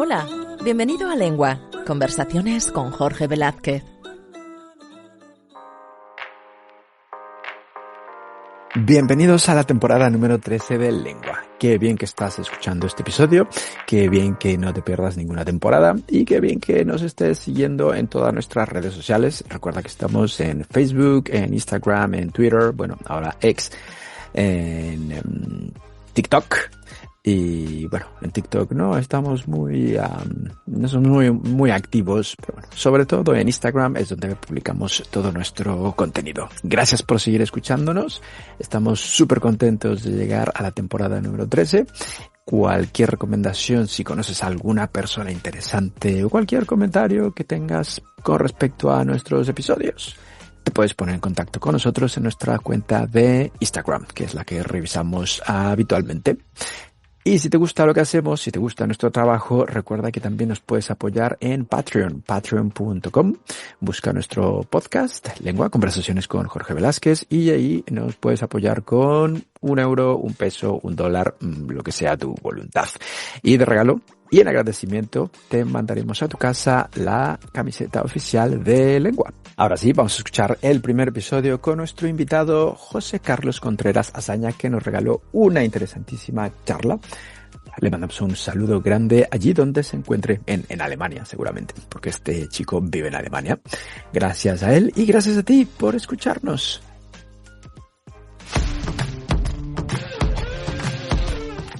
Hola, bienvenido a Lengua, conversaciones con Jorge Velázquez. Bienvenidos a la temporada número 13 de Lengua. Qué bien que estás escuchando este episodio, qué bien que no te pierdas ninguna temporada y qué bien que nos estés siguiendo en todas nuestras redes sociales. Recuerda que estamos en Facebook, en Instagram, en Twitter, bueno, ahora X, en TikTok. Y bueno, en TikTok no estamos no somos muy activos, pero bueno, sobre todo en Instagram es donde publicamos todo nuestro contenido. Gracias por seguir escuchándonos. Estamos súper contentos de llegar a la temporada número 13. Cualquier recomendación, si conoces a alguna persona interesante o cualquier comentario que tengas con respecto a nuestros episodios, te puedes poner en contacto con nosotros en nuestra cuenta de Instagram, que es la que revisamos habitualmente. Y si te gusta lo que hacemos, si te gusta nuestro trabajo, recuerda que también nos puedes apoyar en Patreon, patreon.com. Busca nuestro podcast, Lengua, Conversaciones con Jorge Velázquez, y ahí nos puedes apoyar con €1, $1, $1, lo que sea tu voluntad. Y de regalo y en agradecimiento te mandaremos a tu casa la camiseta oficial de Lengua. Ahora sí, vamos a escuchar el primer episodio con nuestro invitado José Carlos Contreras Azaña, que nos regaló una interesantísima charla. Le mandamos un saludo grande allí donde se encuentre, en Alemania seguramente, porque este chico vive en Alemania. Gracias a él y gracias a ti por escucharnos.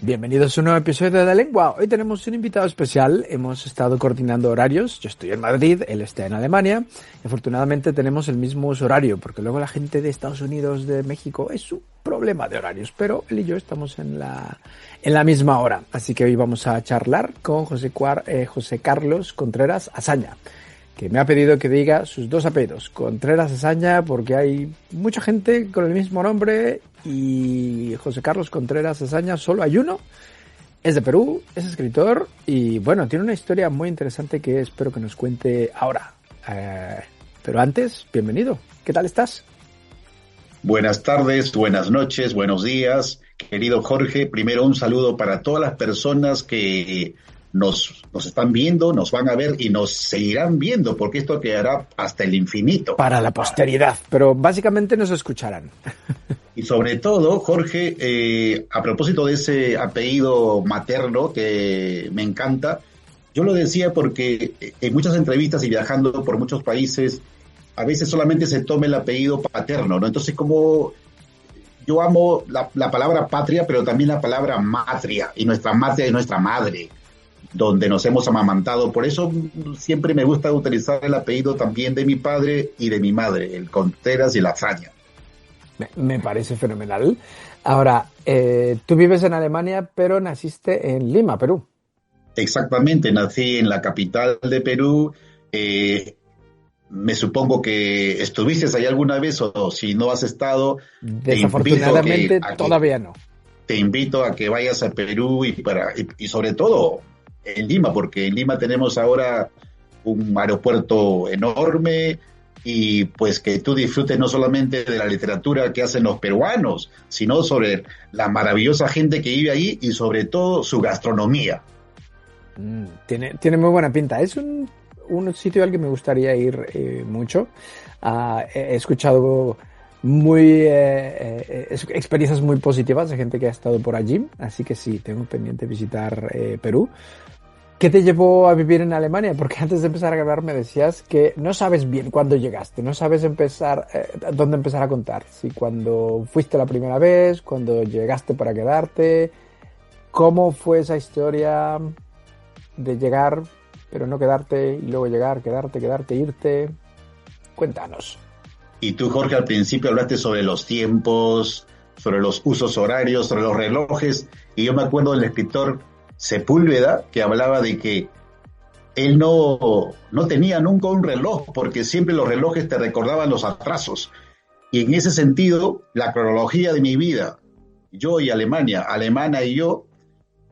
Bienvenidos a un nuevo episodio de Lengua. Hoy tenemos un invitado especial. Hemos estado coordinando horarios. Yo estoy en Madrid, él está en Alemania. Afortunadamente tenemos el mismo uso horario, porque luego la gente de Estados Unidos, de México, es un problema de horarios. Pero él y yo estamos en la misma hora. Así que hoy vamos a charlar con José Carlos Contreras Azaña, que me ha pedido que diga sus dos apellidos, Contreras Azaña, porque hay mucha gente con el mismo nombre y José Carlos Contreras Azaña solo hay uno. Es de Perú, es escritor y bueno, tiene una historia muy interesante que espero que nos cuente ahora. Pero antes, bienvenido. ¿Qué tal estás? Buenas tardes, buenas noches, buenos días, querido Jorge. Primero un saludo para todas las personas que nos están viendo, nos van a ver y nos seguirán viendo, porque esto quedará hasta el infinito. Para la posteridad, pero básicamente nos escucharán. Y sobre todo, Jorge, a propósito de ese apellido materno que me encanta, yo lo decía porque en muchas entrevistas y viajando por muchos países, a veces solamente se toma el apellido paterno, ¿no? Entonces, como yo amo la palabra patria, pero también la palabra matria, y nuestra matria es nuestra madre, donde nos hemos amamantado. Por eso siempre me gusta utilizar el apellido también de mi padre y de mi madre, el Contreras y el Azaña. Me parece fenomenal. Ahora, tú vives en Alemania, pero naciste en Lima, Perú. Exactamente, nací en la capital de Perú. Me supongo que estuviste ahí alguna vez, o si no has estado, desafortunadamente todavía no. Te invito a que vayas a Perú y sobre todo en Lima, porque en Lima tenemos ahora un aeropuerto enorme y pues que tú disfrutes no solamente de la literatura que hacen los peruanos, sino sobre la maravillosa gente que vive ahí y sobre todo su gastronomía. Tiene muy buena pinta. Es un sitio al que me gustaría ir mucho. He escuchado experiencias muy positivas de gente que ha estado por allí, así que sí, tengo pendiente visitar Perú. ¿Qué te llevó a vivir en Alemania? Porque antes de empezar a grabar me decías que no sabes bien cuándo llegaste, no sabes dónde empezar a contar. Si cuando fuiste la primera vez, cuando llegaste para quedarte, ¿cómo fue esa historia de llegar, pero no quedarte, y luego llegar, quedarte, irte? Cuéntanos. Y tú, Jorge, al principio hablaste sobre los tiempos, sobre los usos horarios, sobre los relojes, y yo me acuerdo del escritor Sepúlveda, que hablaba de que él no tenía nunca un reloj, porque siempre los relojes te recordaban los atrasos. Y en ese sentido, la cronología de mi vida, yo y Alemania, Alemana y yo,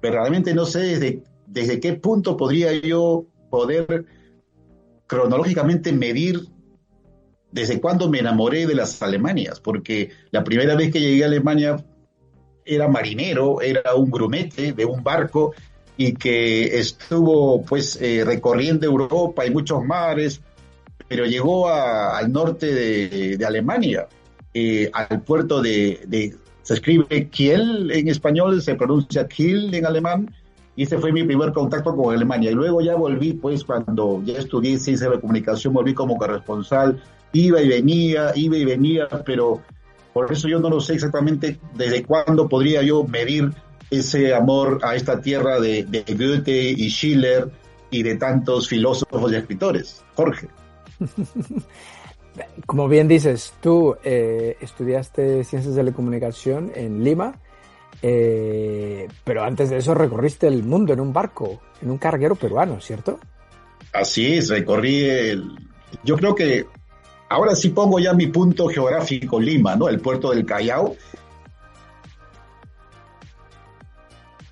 verdaderamente no sé desde qué punto podría yo poder cronológicamente medir desde cuándo me enamoré de las Alemanias, porque la primera vez que llegué a Alemania era marinero, era un grumete de un barco, y que estuvo pues recorriendo Europa y muchos mares, pero llegó al norte de Alemania, al puerto se escribe Kiel en español, se pronuncia Kiel en alemán, y ese fue mi primer contacto con Alemania. Y luego ya volví, pues cuando ya estudié ciencia de la comunicación, volví como corresponsal, iba y venía, pero por eso yo no lo sé exactamente desde cuándo podría yo medir ese amor a esta tierra de Goethe y Schiller y de tantos filósofos y escritores. Jorge. Como bien dices, tú estudiaste Ciencias de la Comunicación en Lima, pero antes de eso recorriste el mundo en un barco, en un carguero peruano, ¿cierto? Así es, yo creo que ahora sí pongo ya mi punto geográfico, Lima, ¿no? El puerto del Callao.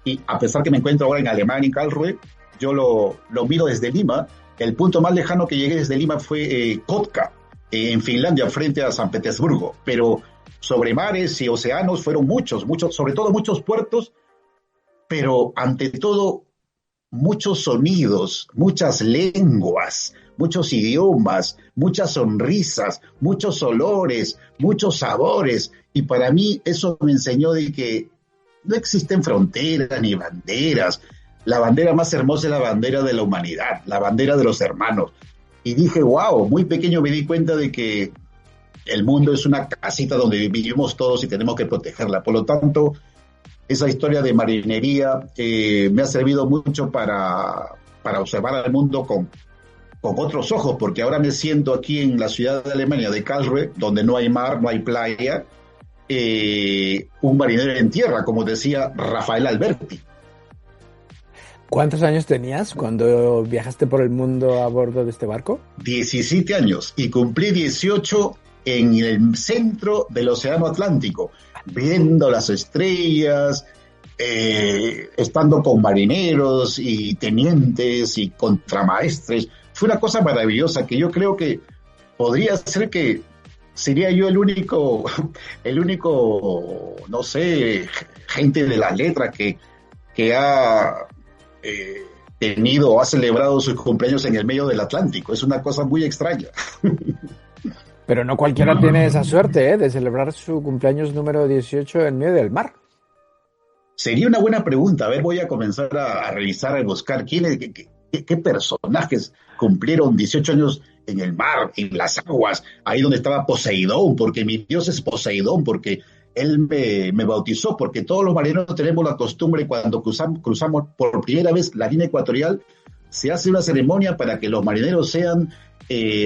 Y a pesar que me encuentro ahora en Alemania, en Karlsruhe, yo lo miro desde Lima. El punto más lejano que llegué desde Lima fue Kotka, en Finlandia, frente a San Petersburgo. Pero sobre mares y océanos fueron muchos, sobre todo muchos puertos, pero ante todo muchos sonidos, muchas lenguas, muchos idiomas, muchas sonrisas, muchos olores, muchos sabores. Y para mí eso me enseñó de que no existen fronteras ni banderas. La bandera más hermosa es la bandera de la humanidad, la bandera de los hermanos. Y dije, wow, muy pequeño me di cuenta de que el mundo es una casita donde vivimos todos y tenemos que protegerla. Por lo tanto, esa historia de marinería me ha servido mucho para observar al mundo con otros ojos, porque ahora me siento aquí en la ciudad de Alemania, de Karlsruhe, donde no hay mar, no hay playa, un marinero en tierra, como decía Rafael Alberti. ¿Cuántos años tenías cuando viajaste por el mundo a bordo de este barco? 17 años, y cumplí 18 en el centro del Océano Atlántico, viendo las estrellas, estando con marineros y tenientes y contramaestres. Fue una cosa maravillosa que yo creo que podría ser que sería yo el único, no sé, gente de las letras que ha tenido o ha celebrado sus cumpleaños en el medio del Atlántico. Es una cosa muy extraña. Pero no cualquiera tiene esa suerte, de celebrar su cumpleaños número 18 en medio del mar. Sería una buena pregunta. A ver, voy a comenzar a revisar, a buscar qué personajes cumplieron 18 años en el mar, en las aguas, ahí donde estaba Poseidón, porque mi Dios es Poseidón, porque él me bautizó, porque todos los marineros tenemos la costumbre cuando cruzamos por primera vez la línea ecuatorial, se hace una ceremonia para que los marineros sean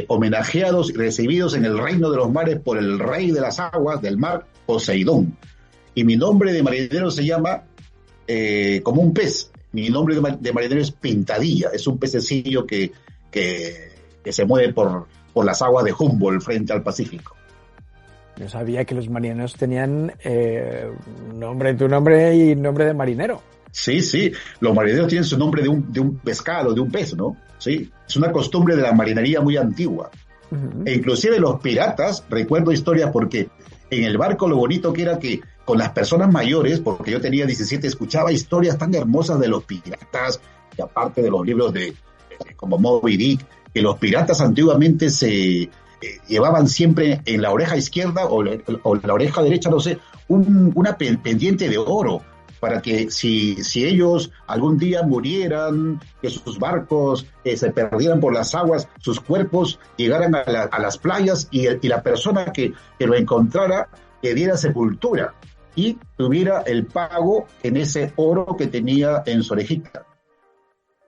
homenajeados y recibidos en el reino de los mares por el rey de las aguas, del mar, Poseidón. Y mi nombre de marinero se llama como un pez. Mi nombre de marinero es Pintadilla, es un pececillo que se mueve por las aguas de Humboldt frente al Pacífico. Yo sabía que los marineros tenían tu nombre y nombre de marinero. Sí, los marineros tienen su nombre de un pescado, de un pez, ¿no? Sí, es una costumbre de la marinería muy antigua. Uh-huh. E inclusive los piratas, recuerdo historias porque en el barco lo bonito que era que con las personas mayores, porque yo tenía 17, escuchaba historias tan hermosas de los piratas, y aparte de los libros como Moby Dick, que los piratas antiguamente se llevaban siempre en la oreja izquierda o la oreja derecha, no sé, una pendiente de oro, para que si ellos algún día murieran, que sus barcos se perdieran por las aguas, sus cuerpos llegaran a las playas y la persona que lo encontrara le diera sepultura y tuviera el pago en ese oro que tenía en su orejita.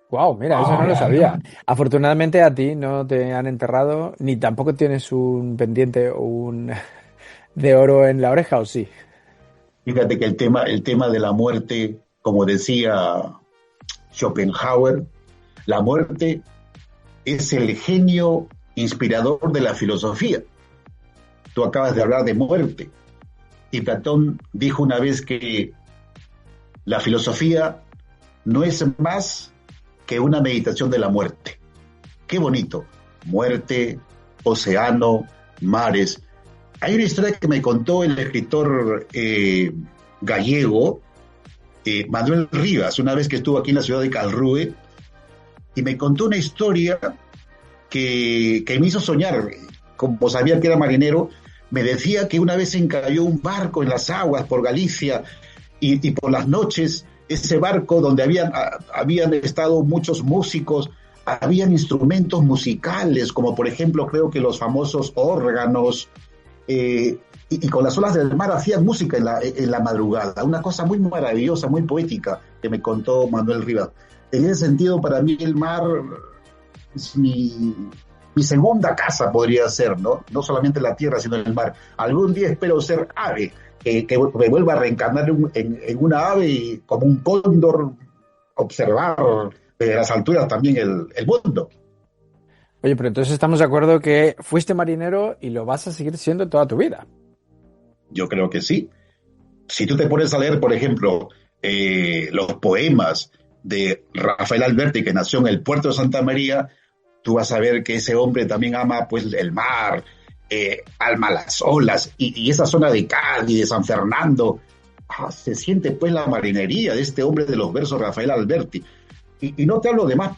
Wow, mira, eso no lo sabía. Afortunadamente a ti no te han enterrado, ni tampoco tienes un pendiente de oro en la oreja, ¿o sí? Fíjate que el tema de la muerte, como decía Schopenhauer, la muerte es el genio inspirador de la filosofía. Tú acabas de hablar de muerte. Y Platón dijo una vez que la filosofía no es más que una meditación de la muerte. Qué bonito. Muerte, océano, mares. Hay una historia que me contó el escritor gallego Manuel Rivas, una vez que estuvo aquí en la ciudad de Calrue, y me contó una historia que me hizo soñar. Como sabía que era marinero, me decía que una vez se encalló un barco en las aguas por Galicia, y por las noches ese barco donde habían estado muchos músicos, habían instrumentos musicales, como por ejemplo creo que los famosos órganos, y con las olas del mar hacían música en la madrugada, una cosa muy maravillosa, muy poética, que me contó Manuel Rivas. En ese sentido, para mí el mar es mi segunda casa, podría ser, ¿no? No solamente la tierra, sino el mar. Algún día espero ser ave, que me vuelva a reencarnar en una ave y como un cóndor observar de las alturas también el mundo. Oye, pero entonces estamos de acuerdo que fuiste marinero y lo vas a seguir siendo toda tu vida. Yo creo que sí. Si tú te pones a leer, por ejemplo, los poemas de Rafael Alberti, que nació en el puerto de Santa María, tú vas a ver que ese hombre también ama pues el mar, alma las olas, y esa zona de Cádiz, de San Fernando, se siente pues la marinería de este hombre de los versos, Rafael Alberti. Y no te hablo de más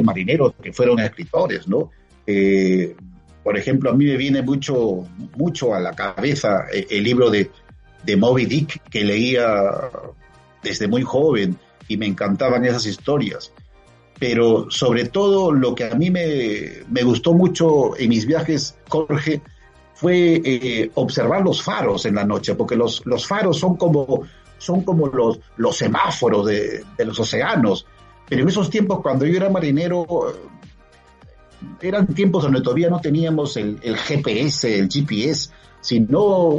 marineros que fueron escritores, ¿no? Por ejemplo, a mí me viene mucho a la cabeza el libro de Moby Dick, que leía desde muy joven, y me encantaban esas historias. Pero sobre todo lo que a mí me gustó mucho en mis viajes, Jorge, fue observar los faros en la noche, porque los faros son como los semáforos de los océanos. Pero en esos tiempos, cuando yo era marinero, eran tiempos donde todavía no teníamos el GPS, el GPS, sino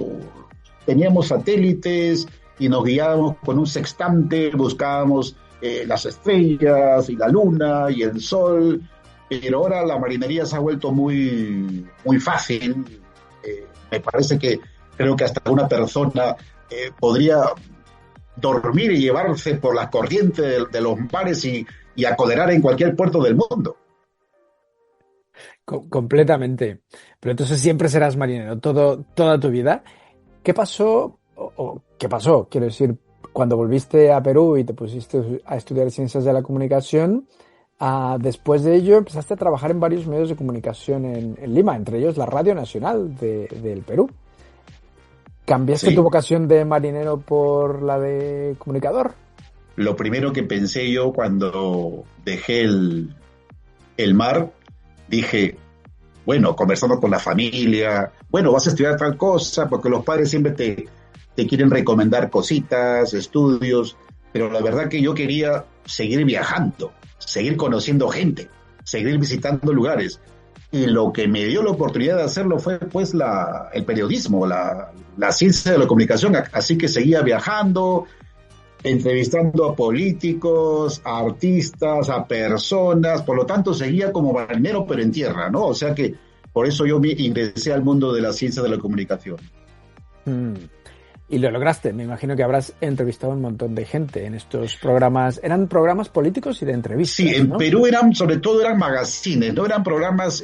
teníamos satélites y nos guiábamos con un sextante, buscábamos las estrellas y la luna y el sol, pero ahora la marinería se ha vuelto muy, muy fácil. Me parece que creo que hasta una persona podría dormir y llevarse por las corrientes de los mares y acoderar en cualquier puerto del mundo. Completamente. Pero entonces siempre serás marinero toda tu vida. ¿Qué pasó? ¿Qué pasó? Quiero decir, cuando volviste a Perú y te pusiste a estudiar Ciencias de la Comunicación, después de ello empezaste a trabajar en varios medios de comunicación en Lima, entre ellos la Radio Nacional del Perú. ¿Cambiaste tu vocación de marinero por la de comunicador? Lo primero que pensé yo cuando dejé el mar, dije, bueno, conversando con la familia, bueno, vas a estudiar tal cosa, porque los padres siempre te quieren recomendar cositas, estudios, pero la verdad que yo quería seguir viajando, seguir conociendo gente, seguir visitando lugares. Y lo que me dio la oportunidad de hacerlo fue pues el periodismo, la ciencia de la comunicación. Así que seguía viajando, entrevistando a políticos, a artistas, a personas, por lo tanto seguía como marinero pero en tierra, ¿no? O sea que por eso yo me ingresé al mundo de la ciencia de la comunicación. Y lo lograste. Me imagino que habrás entrevistado a un montón de gente en estos programas. Eran programas políticos y de entrevistas, sí, en ¿no? Perú sobre todo eran magazines, no eran programas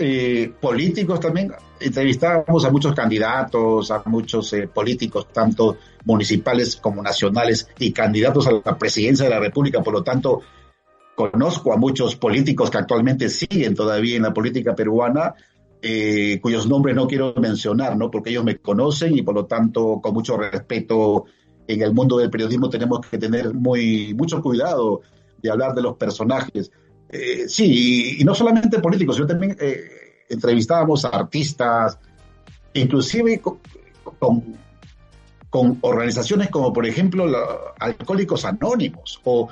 políticos también. Entrevistábamos a muchos candidatos, a muchos políticos, tanto municipales como nacionales, y candidatos a la presidencia de la República. Por lo tanto, conozco a muchos políticos que actualmente siguen todavía en la política peruana, cuyos nombres no quiero mencionar, ¿no? Porque ellos me conocen y por lo tanto, con mucho respeto, en el mundo del periodismo tenemos que tener mucho cuidado de hablar de los personajes. Sí, y no solamente políticos, sino también entrevistábamos a artistas, inclusive con organizaciones como, por ejemplo, Alcohólicos Anónimos o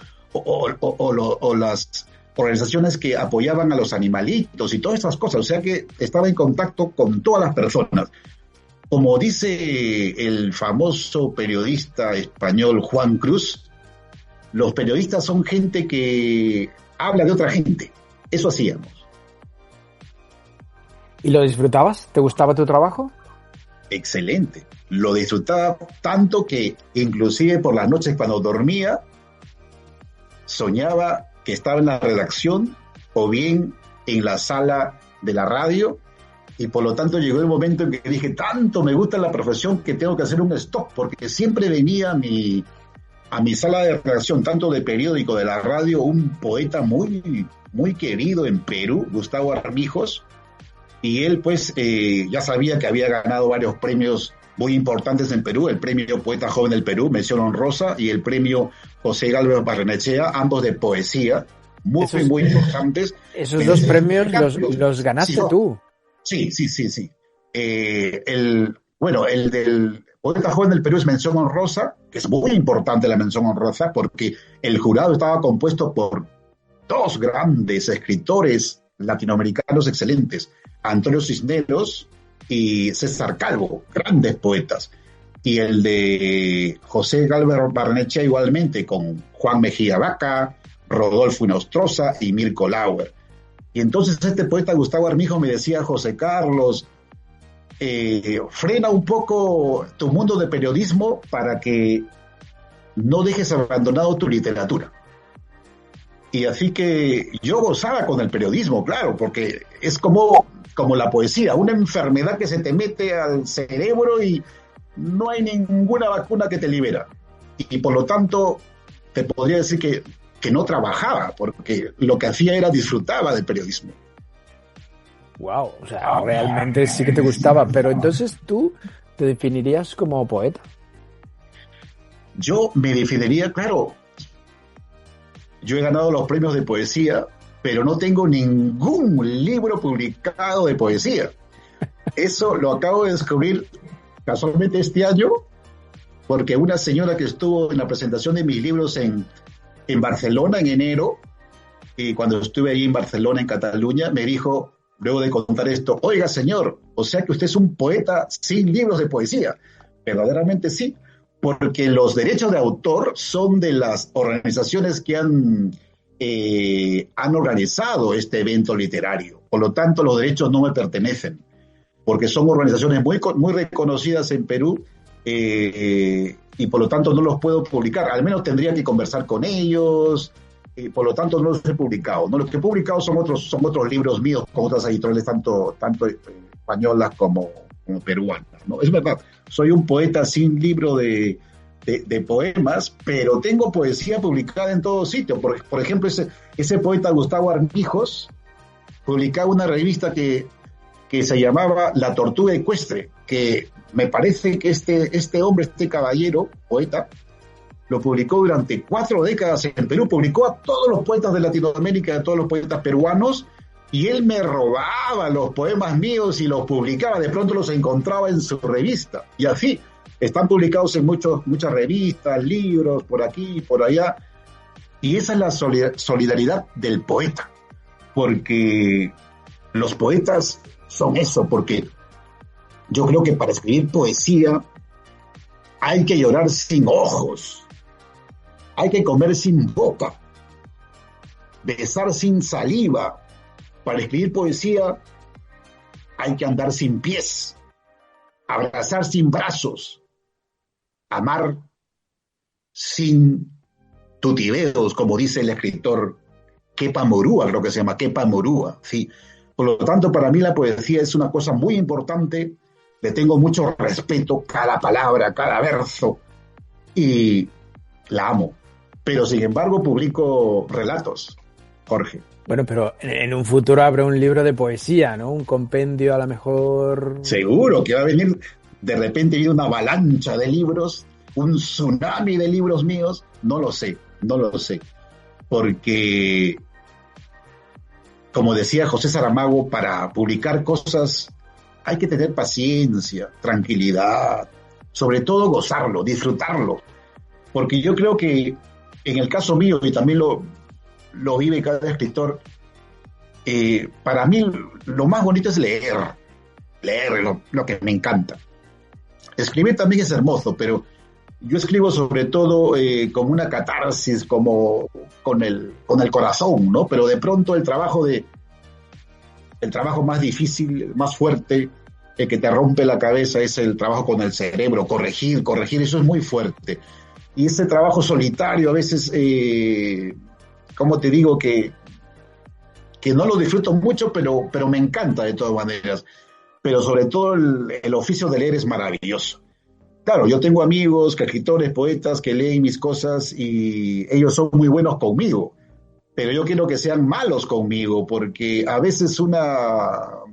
las organizaciones que apoyaban a los animalitos y todas esas cosas. O sea que estaba en contacto con todas las personas. Como dice el famoso periodista español Juan Cruz, los periodistas son gente que habla de otra gente. Eso hacíamos. ¿Y lo disfrutabas? ¿Te gustaba tu trabajo? Excelente. Lo disfrutaba tanto que inclusive por las noches cuando dormía soñaba que estaba en la redacción o bien en la sala de la radio, y por lo tanto llegó el momento en que dije, tanto me gusta la profesión que tengo que hacer un stop, porque siempre venía mi a mi sala de redacción, tanto de periódico, de la radio, un poeta muy, muy querido en Perú, Gustavo Armijos, y él pues ya sabía que había ganado varios premios muy importantes en Perú, el premio Poeta Joven del Perú, mención honrosa, y el premio José Galvez Barrenechea, ambos de poesía, muy importantes. Esos dos premios los ganaste sí, tú. Sí. El del Poeta Joven del Perú es mención honrosa, que es muy importante la mención honrosa, porque el jurado estaba compuesto por dos grandes escritores latinoamericanos excelentes, Antonio Cisneros y César Calvo, grandes poetas. Y el de José Galvez Barrenechea igualmente, con Juan Mejía Vaca, Rodolfo Inostroza y Mirko Lauer. Y entonces este poeta Gustavo Armijo me decía: José Carlos, frena un poco tu mundo de periodismo para que no dejes abandonado tu literatura. Y así que yo gozaba con el periodismo, claro, porque es como la poesía, una enfermedad que se te mete al cerebro y no hay ninguna vacuna que te libera. Y por lo tanto, te podría decir que no trabajaba, porque lo que hacía era disfrutaba del periodismo. Wow, o sea, realmente sí que te gustaba, pero entonces tú te definirías como poeta. Yo me definiría, claro, yo he ganado los premios de poesía, pero no tengo ningún libro publicado de poesía. Eso lo acabo de descubrir casualmente este año, porque una señora que estuvo en la presentación de mis libros en Barcelona en enero, y cuando estuve ahí en Barcelona, en Cataluña, me dijo, luego de contar esto: oiga, señor, o sea que usted es un poeta sin libros de poesía. Verdaderamente sí, porque los derechos de autor son de las organizaciones que han organizado este evento literario. Por lo tanto, los derechos no me pertenecen, porque son organizaciones muy, muy reconocidas en Perú, y por lo tanto no los puedo publicar. Al menos tendría que conversar con ellos, por lo tanto no los he publicado. ¿No? Los que he publicado son otros libros míos con otras editoriales, tanto españolas como peruanas, ¿no? Es verdad, soy un poeta sin libro de poemas, pero tengo poesía publicada en todo sitio. Por ejemplo, ese poeta Gustavo Armijos publicaba una revista que se llamaba La Tortuga Ecuestre, que me parece que este hombre, este caballero, poeta, lo publicó durante 4 décadas en Perú, publicó a todos los poetas de Latinoamérica, a todos los poetas peruanos, y él me robaba los poemas míos y los publicaba, de pronto los encontraba en su revista, y así, están publicados en muchas revistas, libros, por aquí y por allá, y esa es la solidaridad del poeta, porque los poetas son eso, porque yo creo que para escribir poesía hay que llorar sin ojos, hay que comer sin boca, besar sin saliva. Para escribir poesía hay que andar sin pies, abrazar sin brazos, amar sin tutibeos, como dice el escritor Kepa Morúa, creo que se llama Kepa Morúa, sí. Por lo tanto, para mí la poesía es una cosa muy importante, le tengo mucho respeto, cada palabra, cada verso, y la amo. Pero, sin embargo, publico relatos, Jorge. Bueno, pero en un futuro habrá un libro de poesía, ¿no? Un compendio a lo mejor... Seguro que va a venir, de repente viene una avalancha de libros, un tsunami de libros míos, no lo sé, porque, como decía José Saramago, para publicar cosas hay que tener paciencia, tranquilidad, sobre todo gozarlo, disfrutarlo, porque yo creo que en el caso mío, y también lo vive cada escritor, para mí lo más bonito es leer lo que me encanta. Escribir también es hermoso, pero yo escribo sobre todo como una catarsis, como con el corazón, ¿no? Pero de pronto el trabajo más difícil, más fuerte, el que te rompe la cabeza, es el trabajo con el cerebro, corregir, eso es muy fuerte. Y ese trabajo solitario a veces, como te digo, que no lo disfruto mucho, pero me encanta de todas maneras. Pero sobre todo el oficio de leer es maravilloso. claro, yo tengo amigos, escritores, poetas que leen mis cosas y ellos son muy buenos conmigo, pero yo quiero que sean malos conmigo, porque a veces una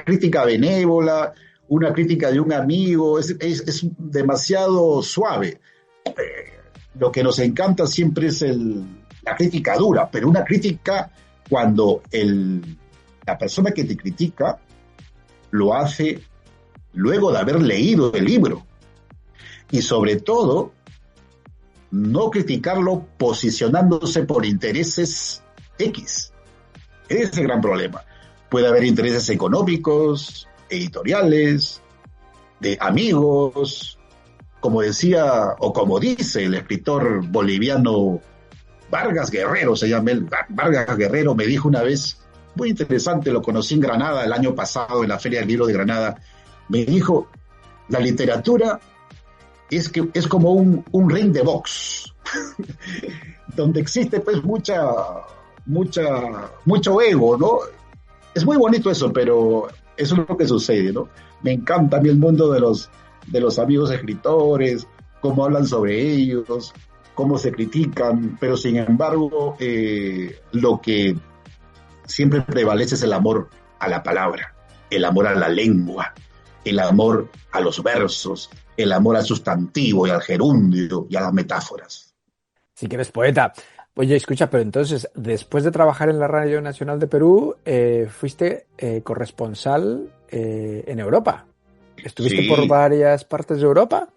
crítica benévola, una crítica de un amigo, es demasiado suave. Lo que nos encanta siempre es la crítica dura, pero una crítica cuando la persona que te critica lo hace luego de haber leído el libro. Y sobre todo, no criticarlo posicionándose por intereses X. Ese es el gran problema. Puede haber intereses económicos, editoriales, de amigos, como decía o como dice el escritor boliviano Vargas Guerrero, se llama él. Vargas Guerrero me dijo una vez, muy interesante, lo conocí en Granada el año pasado, en la Feria del Libro de Granada, me dijo, la literatura es como un ring de box, donde existe pues mucho ego, ¿no? Es muy bonito eso, pero eso es lo que sucede, ¿no? Me encanta a mí el mundo de los amigos escritores, cómo hablan sobre ellos, cómo se critican, pero sin embargo, lo que siempre prevalece es el amor a la palabra, el amor a la lengua, el amor a los versos, el amor al sustantivo y al gerundio y a las metáforas. Sí que eres poeta. Oye, escucha, pero entonces, después de trabajar en la Radio Nacional de Perú, fuiste corresponsal en Europa. ¿Estuviste por varias partes de Europa?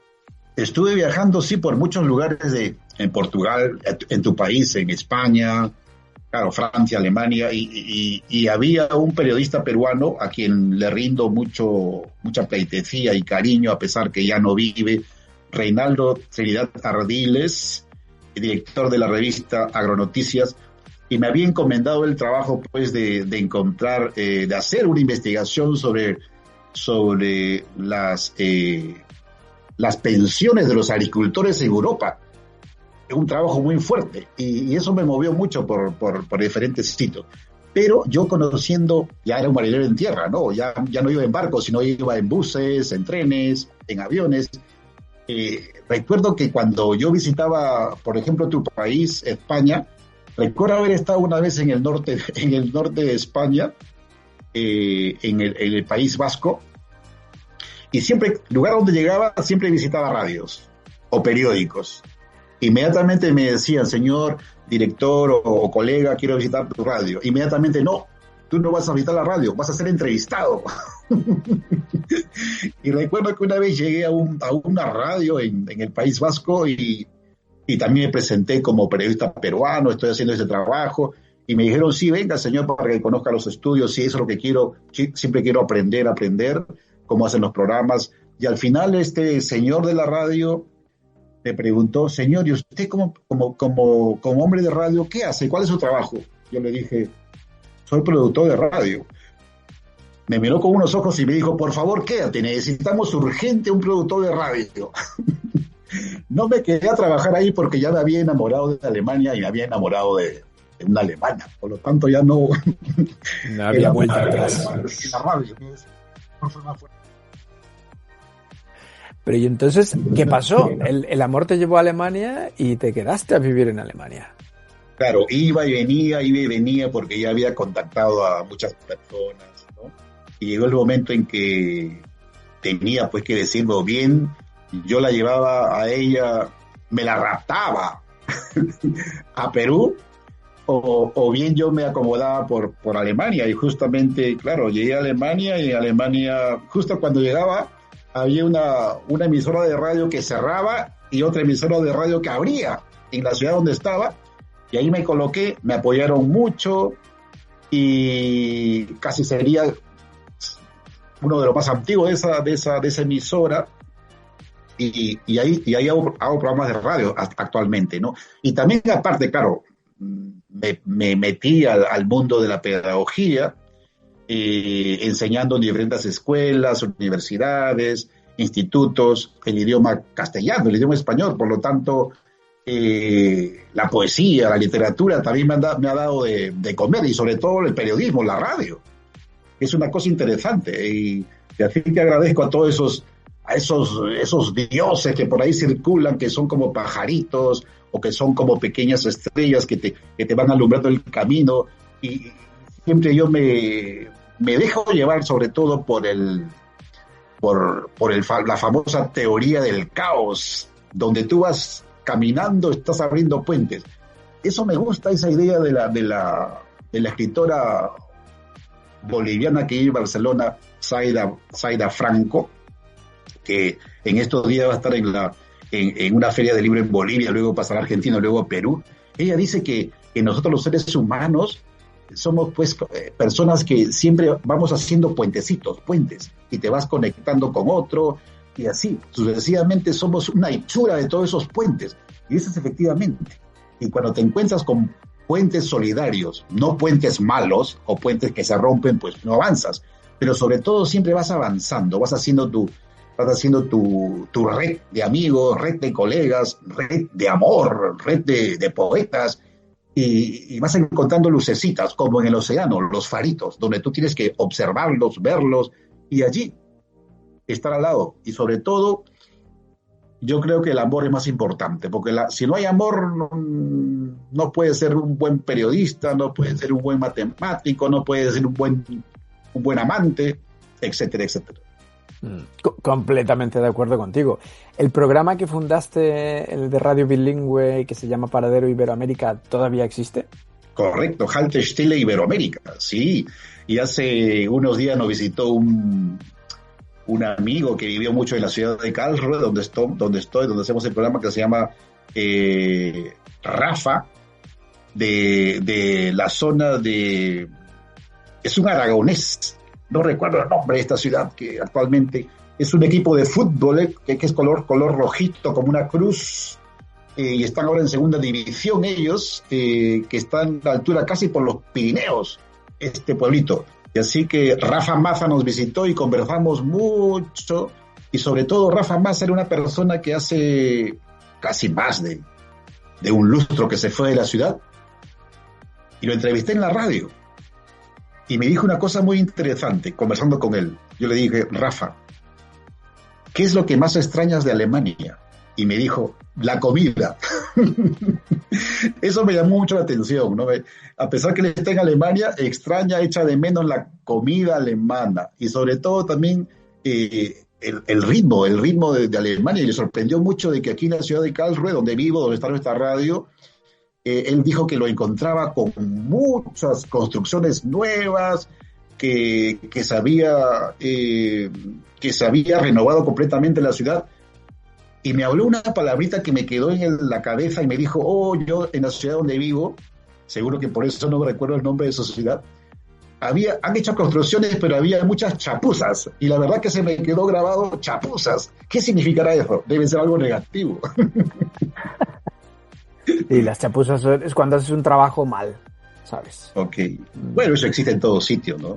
Estuve viajando, sí, por muchos lugares en Portugal, en tu país, en España, claro, Francia, Alemania, y había un periodista peruano a quien le rindo mucha pleitesía y cariño, a pesar que ya no vive, Reinaldo Trinidad Ardiles, director de la revista Agronoticias, y me había encomendado el trabajo, pues, de encontrar, de hacer una investigación sobre las pensiones de los agricultores en Europa. Es un trabajo muy fuerte y eso me movió mucho por diferentes sitios. Pero yo conociendo, ya era un marinero en tierra, ¿no? Ya no iba en barcos, sino iba en buses, en trenes, en aviones. Recuerdo que cuando yo visitaba, por ejemplo, tu país, España, recuerdo haber estado una vez en el norte de España, en el País Vasco, y siempre, lugar donde llegaba, siempre visitaba radios o periódicos. Inmediatamente me decían, señor director o colega, quiero visitar tu radio. Inmediatamente, no, tú no vas a visitar la radio, vas a ser entrevistado. Y recuerdo que una vez llegué a una radio en el País Vasco y también me presenté como periodista peruano, estoy haciendo ese trabajo, y me dijeron, sí, venga, señor, para que conozca los estudios, sí, eso es lo que quiero, siempre quiero aprender cómo hacen los programas. Y al final este señor de la radio me preguntó, señor, ¿y usted como hombre de radio qué hace? ¿Cuál es su trabajo? Yo le dije, soy productor de radio. Me miró con unos ojos y me dijo, por favor, quédate, necesitamos urgente un productor de radio. No me quedé a trabajar ahí porque ya me había enamorado de Alemania y me había enamorado de una alemana. Por lo tanto, ya no había vuelta atrás. La radio, Pero y entonces, ¿qué pasó? El amor te llevó a Alemania y te quedaste a vivir en Alemania. Claro, iba y venía porque ya había contactado a muchas personas, ¿no? Y llegó el momento en que tenía pues que decirlo bien. Yo la llevaba a ella, me la raptaba a Perú, o bien yo me acomodaba por Alemania. Y justamente, claro, llegué a Alemania y en Alemania, justo cuando llegaba, había una emisora de radio que cerraba y otra emisora de radio que abría en la ciudad donde estaba, y ahí me coloqué, me apoyaron mucho y casi sería uno de los más antiguos de esa emisora, y ahí hago programas de radio actualmente, ¿no? Y también aparte, claro, me metí al mundo de la pedagogía, enseñando en diferentes escuelas, universidades, institutos, el idioma castellano, el idioma español. Por lo tanto, la poesía, la literatura también me ha dado de comer, y sobre todo el periodismo, la radio. Es una cosa interesante, y así que agradezco a todos a esos dioses que por ahí circulan, que son como pajaritos o que son como pequeñas estrellas que te van alumbrando el camino. Y siempre yo me dejo llevar sobre todo por la famosa teoría del caos, donde tú vas caminando, estás abriendo puentes. Eso me gusta, esa idea de la escritora boliviana que vive en Barcelona, Zaida Franco, que en estos días va a estar en una feria de libro en Bolivia, luego pasará a Argentina, luego a Perú. Ella dice que nosotros los seres humanos somos pues personas que siempre vamos haciendo puentes, y te vas conectando con otro, y así, sucesivamente somos una hechura de todos esos puentes, y eso es efectivamente. Y cuando te encuentras con puentes solidarios, no puentes malos o puentes que se rompen, pues no avanzas, pero sobre todo siempre vas avanzando, vas haciendo tu red de amigos, red de colegas, red de amor, red de poetas, y vas encontrando lucecitas, como en el océano, los faritos, donde tú tienes que observarlos, verlos, y allí estar al lado. Y sobre todo, yo creo que el amor es más importante, porque si no hay amor, no puedes ser un buen periodista, no puedes ser un buen matemático, no puedes ser un buen amante, etcétera, etcétera. Completamente de acuerdo contigo. ¿El programa que fundaste, el de radio bilingüe, que se llama Paradero Iberoamérica, todavía existe? Correcto, Haltestelle Iberoamérica, sí. Y hace unos días nos visitó un amigo que vivió mucho en la ciudad de Karlsruhe, donde hacemos el programa, que se llama Rafa, de la zona de... Es un aragonés, no recuerdo el nombre de esta ciudad, que actualmente es un equipo de fútbol que es color rojito, como una cruz, y están ahora en segunda división ellos, que están a la altura casi por los Pirineos, este pueblito. Y así que Rafa Maza nos visitó y conversamos mucho, y sobre todo Rafa Maza era una persona que hace casi más de un lustro que se fue de la ciudad, y lo entrevisté en la radio. Y me dijo una cosa muy interesante, conversando con él. Yo le dije, Rafa, ¿qué es lo que más extrañas de Alemania? Y me dijo, la comida. Eso me llamó mucho la atención, ¿no? A pesar que él está en Alemania, echa de menos la comida alemana. Y sobre todo también el ritmo de Alemania. Y le sorprendió mucho de que aquí en la ciudad de Karlsruhe, donde vivo, donde está nuestra radio, él dijo que lo encontraba con muchas construcciones nuevas, que se había renovado completamente la ciudad, y me habló una palabrita que me quedó en la cabeza y me dijo, yo en la ciudad donde vivo, seguro que por eso no me recuerdo el nombre de su ciudad, han hecho construcciones, pero había muchas chapuzas, y la verdad que se me quedó grabado chapuzas. ¿Qué significará eso? Debe ser algo negativo. Y las chapuzas es cuando haces un trabajo mal, ¿sabes? Ok. Bueno, eso existe en todos sitios, ¿no?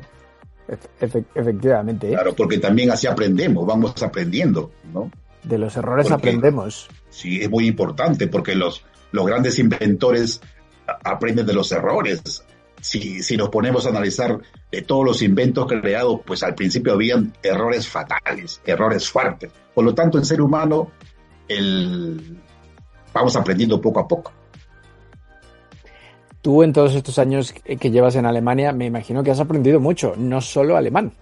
Efectivamente. Claro, porque también así aprendemos, vamos aprendiendo, ¿no? De los errores aprendemos. Sí, es muy importante, porque los grandes inventores aprenden de los errores. Si nos ponemos a analizar de todos los inventos creados, pues al principio habían errores fatales, errores fuertes. Por lo tanto, el ser humano, vamos aprendiendo poco a poco. Tú, en todos estos años que llevas en Alemania, me imagino que has aprendido mucho, no solo alemán.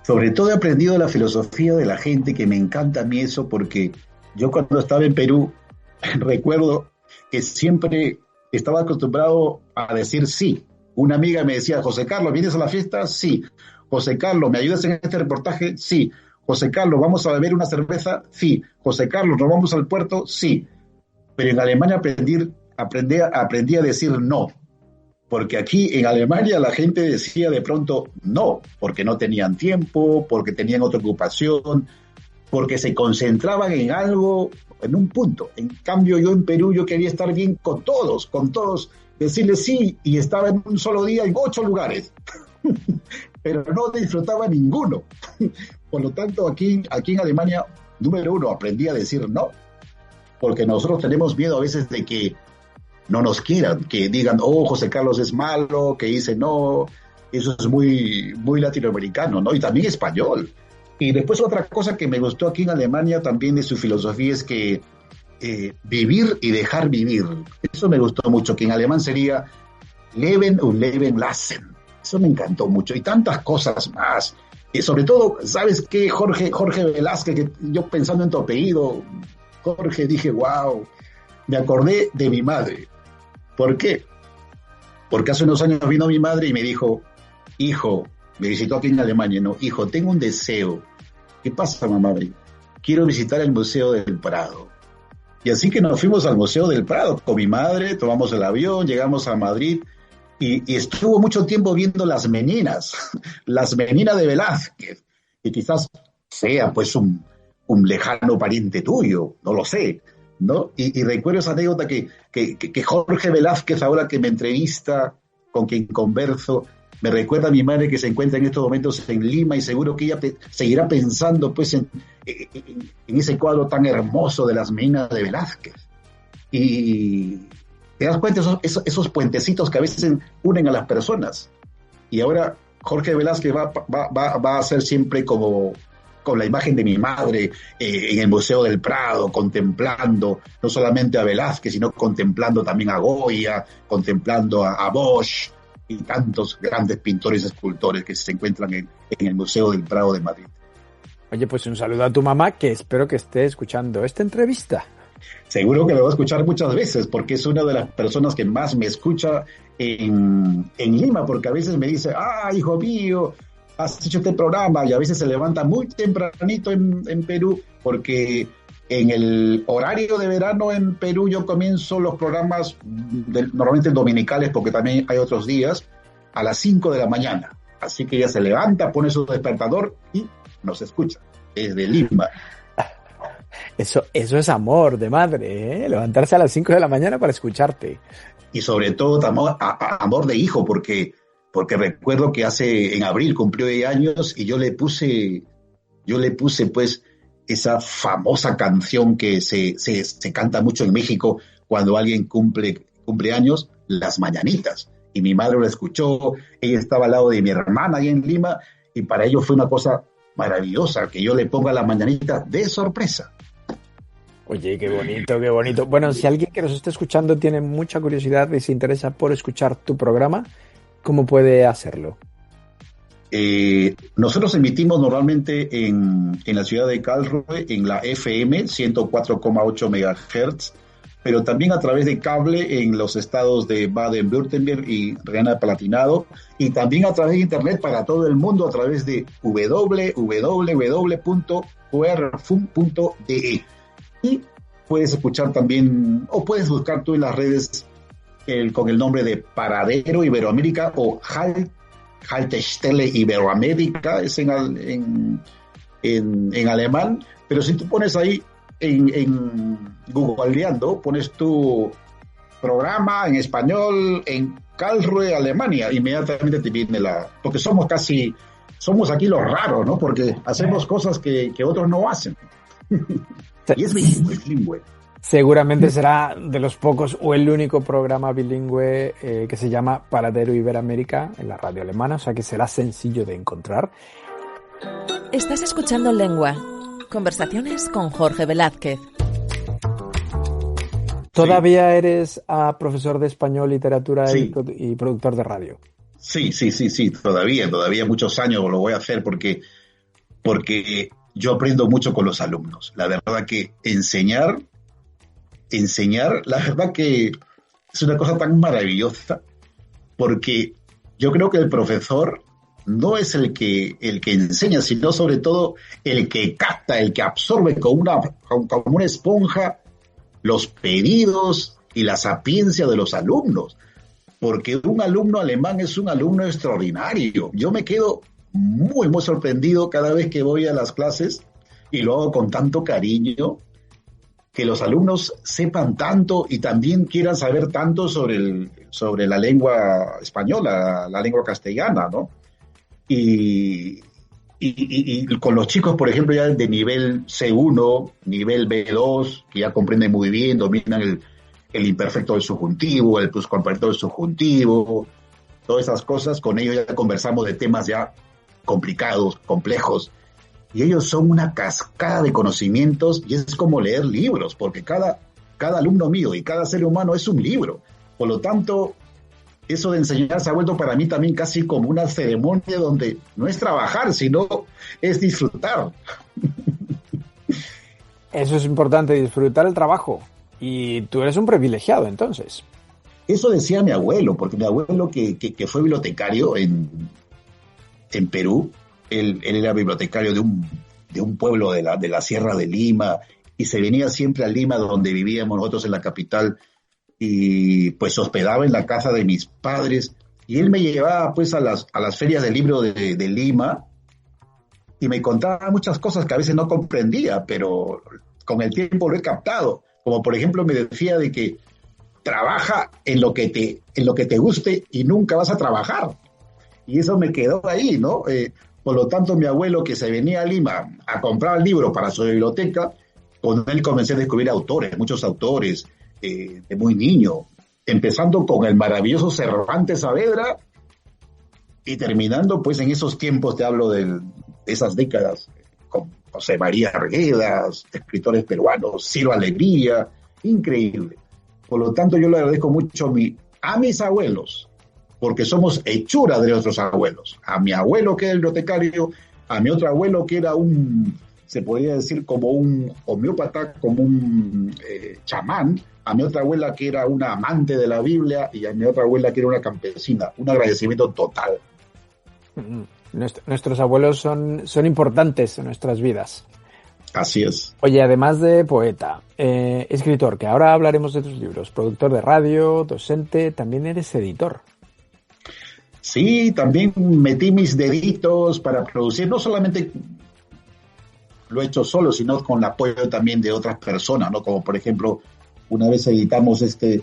Sobre todo he aprendido la filosofía de la gente, que me encanta a mí eso, porque yo cuando estaba en Perú, recuerdo que siempre estaba acostumbrado a decir sí. Una amiga me decía, José Carlos, ¿vienes a la fiesta? Sí. José Carlos, ¿me ayudas en este reportaje? Sí. José Carlos, ¿vamos a beber una cerveza? Sí. José Carlos, ¿nos vamos al puerto? Sí. Pero en Alemania aprendí a decir no. Porque aquí en Alemania la gente decía de pronto no, porque no tenían tiempo, porque tenían otra ocupación, porque se concentraban en algo, en un punto. En cambio, yo en Perú, yo quería estar bien con todos, decirles sí, y estaba en un solo día en 8 lugares. Pero no disfrutaba ninguno. Por lo tanto, aquí en Alemania, número 1, aprendí a decir no, porque nosotros tenemos miedo a veces de que no nos quieran, que digan, José Carlos es malo, que dice no. Eso es muy, muy latinoamericano, ¿no? Y también español. Y después otra cosa que me gustó aquí en Alemania también de su filosofía es que vivir y dejar vivir. Eso me gustó mucho, que en alemán sería Leben und Leben lassen. Eso me encantó mucho. Y tantas cosas más. Y sobre todo, ¿sabes qué? Jorge Velázquez, que yo pensando en tu apellido, Jorge, dije, wow, me acordé de mi madre. ¿Por qué? Porque hace unos años vino mi madre y me dijo, hijo, me visitó aquí en Alemania, no, hijo, tengo un deseo. ¿Qué pasa, mamá? Quiero visitar el Museo del Prado. Y así que nos fuimos al Museo del Prado con mi madre, tomamos el avión, llegamos a Madrid y estuvo mucho tiempo viendo las meninas de Velázquez, y quizás sea pues un lejano pariente tuyo, no lo sé, ¿no? Y recuerdo esa anécdota que Jorge Velázquez, ahora que me entrevista, con quien converso, me recuerda a mi madre que se encuentra en estos momentos en Lima y seguro que ella seguirá pensando pues en ese cuadro tan hermoso de las meninas de Velázquez. Y te das cuenta esos puentecitos que a veces unen a las personas. Y ahora Jorge Velázquez va a ser siempre como con la imagen de mi madre en el Museo del Prado, contemplando no solamente a Velázquez, sino contemplando también a Goya, contemplando a Bosch y tantos grandes pintores y escultores que se encuentran en el Museo del Prado de Madrid. Oye, pues un saludo a tu mamá, que espero que esté escuchando esta entrevista. Seguro que lo voy a escuchar muchas veces, porque es una de las personas que más me escucha en Lima, porque a veces me dice, hijo mío, has hecho este programa, y a veces se levanta muy tempranito en Perú, porque en el horario de verano en Perú yo comienzo los programas normalmente dominicales, porque también hay otros días, a las 5 de la mañana. Así que ella se levanta, pone su despertador y nos escucha desde Lima. Eso es amor de madre, ¿eh? Levantarse a las 5 de la mañana para escucharte. Y sobre todo amor de hijo, porque recuerdo que en abril cumplió 10 años y yo le puse pues esa famosa canción que se canta mucho en México cuando alguien cumple años, Las Mañanitas. Y mi madre lo escuchó, ella estaba al lado de mi hermana ahí en Lima, y para ello fue una cosa maravillosa que yo le ponga Las Mañanitas de sorpresa. Oye, qué bonito, qué bonito. Bueno, si alguien que nos esté escuchando tiene mucha curiosidad y se interesa por escuchar tu programa, ¿cómo puede hacerlo? Nosotros emitimos normalmente en la ciudad de Karlsruhe, en la FM 104,8 MHz, pero también a través de cable en los estados de Baden-Württemberg y Renania-Palatinado, y también a través de internet para todo el mundo a través de www.querfunk.de. Y puedes escuchar también, o puedes buscar tú en las redes con el nombre de Paradero Iberoamérica o Haltestelle Iberoamérica, es en alemán, pero si tú pones ahí en Googleando, pones tu programa en español en Karlsruhe, Alemania, inmediatamente te viene porque somos aquí los raros, ¿no? Porque hacemos cosas que otros no hacen. Y es bilingüe. Seguramente será de los pocos o el único programa bilingüe que se llama Paradero Iberoamérica en la radio alemana, o sea que será sencillo de encontrar. Estás escuchando Lengua, conversaciones con Jorge Velázquez. ¿Todavía eres profesor de español, literatura sí. y productor de radio? Sí, todavía muchos años lo voy a hacer porque yo aprendo mucho con los alumnos. La verdad que enseñar, la verdad que es una cosa tan maravillosa, porque yo creo que el profesor no es el que enseña, sino sobre todo el que capta, el que absorbe como una esponja los pedidos y la sapiencia de los alumnos, porque un alumno alemán es un alumno extraordinario. Yo me quedo muy, muy sorprendido cada vez que voy a las clases, y lo hago con tanto cariño, que los alumnos sepan tanto y también quieran saber tanto sobre la lengua española, la lengua castellana, ¿no? Y con los chicos, por ejemplo, ya de nivel C1, nivel B2, que ya comprenden muy bien, dominan el imperfecto del subjuntivo, el pluscuamperfecto del subjuntivo, todas esas cosas, con ellos ya conversamos de temas ya complicados, complejos, y ellos son una cascada de conocimientos y es como leer libros, porque cada alumno mío y cada ser humano es un libro. Por lo tanto, eso de enseñar se ha vuelto para mí también casi como una ceremonia donde no es trabajar, sino es disfrutar. Eso es importante, disfrutar el trabajo. Y tú eres un privilegiado, entonces. Eso decía mi abuelo, porque mi abuelo que fue bibliotecario en Perú, él era bibliotecario de un pueblo de la Sierra de Lima, y se venía siempre a Lima, donde vivíamos nosotros en la capital, y pues se hospedaba en la casa de mis padres, y él me llevaba pues a las ferias del libro de Lima, y me contaba muchas cosas que a veces no comprendía, pero con el tiempo lo he captado, como por ejemplo me decía de que trabaja en lo que te guste y nunca vas a trabajar, y eso me quedó ahí, ¿no? Por lo tanto, mi abuelo, que se venía a Lima a comprar libros para su biblioteca, con él comencé a descubrir muchos autores, de muy niño, empezando con el maravilloso Cervantes Saavedra y terminando pues en esos tiempos, te hablo de esas décadas, con José María Arguedas, escritores peruanos, Ciro Alegría, increíble. Por lo tanto, yo le agradezco mucho a mis abuelos, porque somos hechura de nuestros abuelos. A mi abuelo, que era el bibliotecario, a mi otro abuelo, que era se podría decir como un homeópata, como un chamán, a mi otra abuela, que era una amante de la Biblia, y a mi otra abuela, que era una campesina. Un agradecimiento total. Nuestros abuelos son importantes en nuestras vidas. Así es. Oye, además de poeta, escritor, que ahora hablaremos de tus libros, productor de radio, docente, también eres editor. Sí, también metí mis deditos para producir, no solamente lo he hecho solo, sino con el apoyo también de otras personas, ¿no? Como por ejemplo, una vez editamos este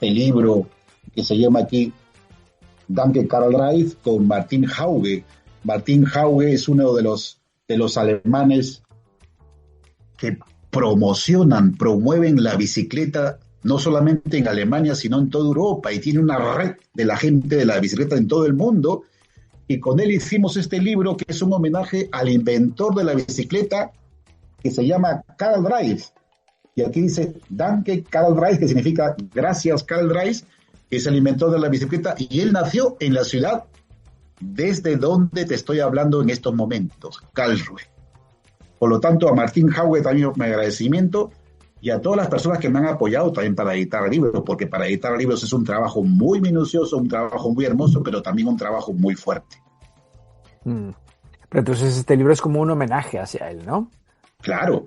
libro que se llama aquí Danke Karl Reiff con Martin Hauge. Martin Hauge es uno de los alemanes que promueven la bicicleta no solamente en Alemania, sino en toda Europa, y tiene una red de la gente de la bicicleta en todo el mundo, y con él hicimos este libro que es un homenaje al inventor de la bicicleta, que se llama Karl Reiff, y aquí dice Danke Karl Reiff, que significa gracias Karl Reiff, que es el inventor de la bicicleta, y él nació en la ciudad desde donde te estoy hablando en estos momentos, Karlsruhe. Por lo tanto, a Martin Hauge también mi agradecimiento, y a todas las personas que me han apoyado también para editar libros, porque para editar libros es un trabajo muy minucioso, un trabajo muy hermoso, pero también un trabajo muy fuerte. Pero entonces este libro es como un homenaje hacia él, ¿no? Claro,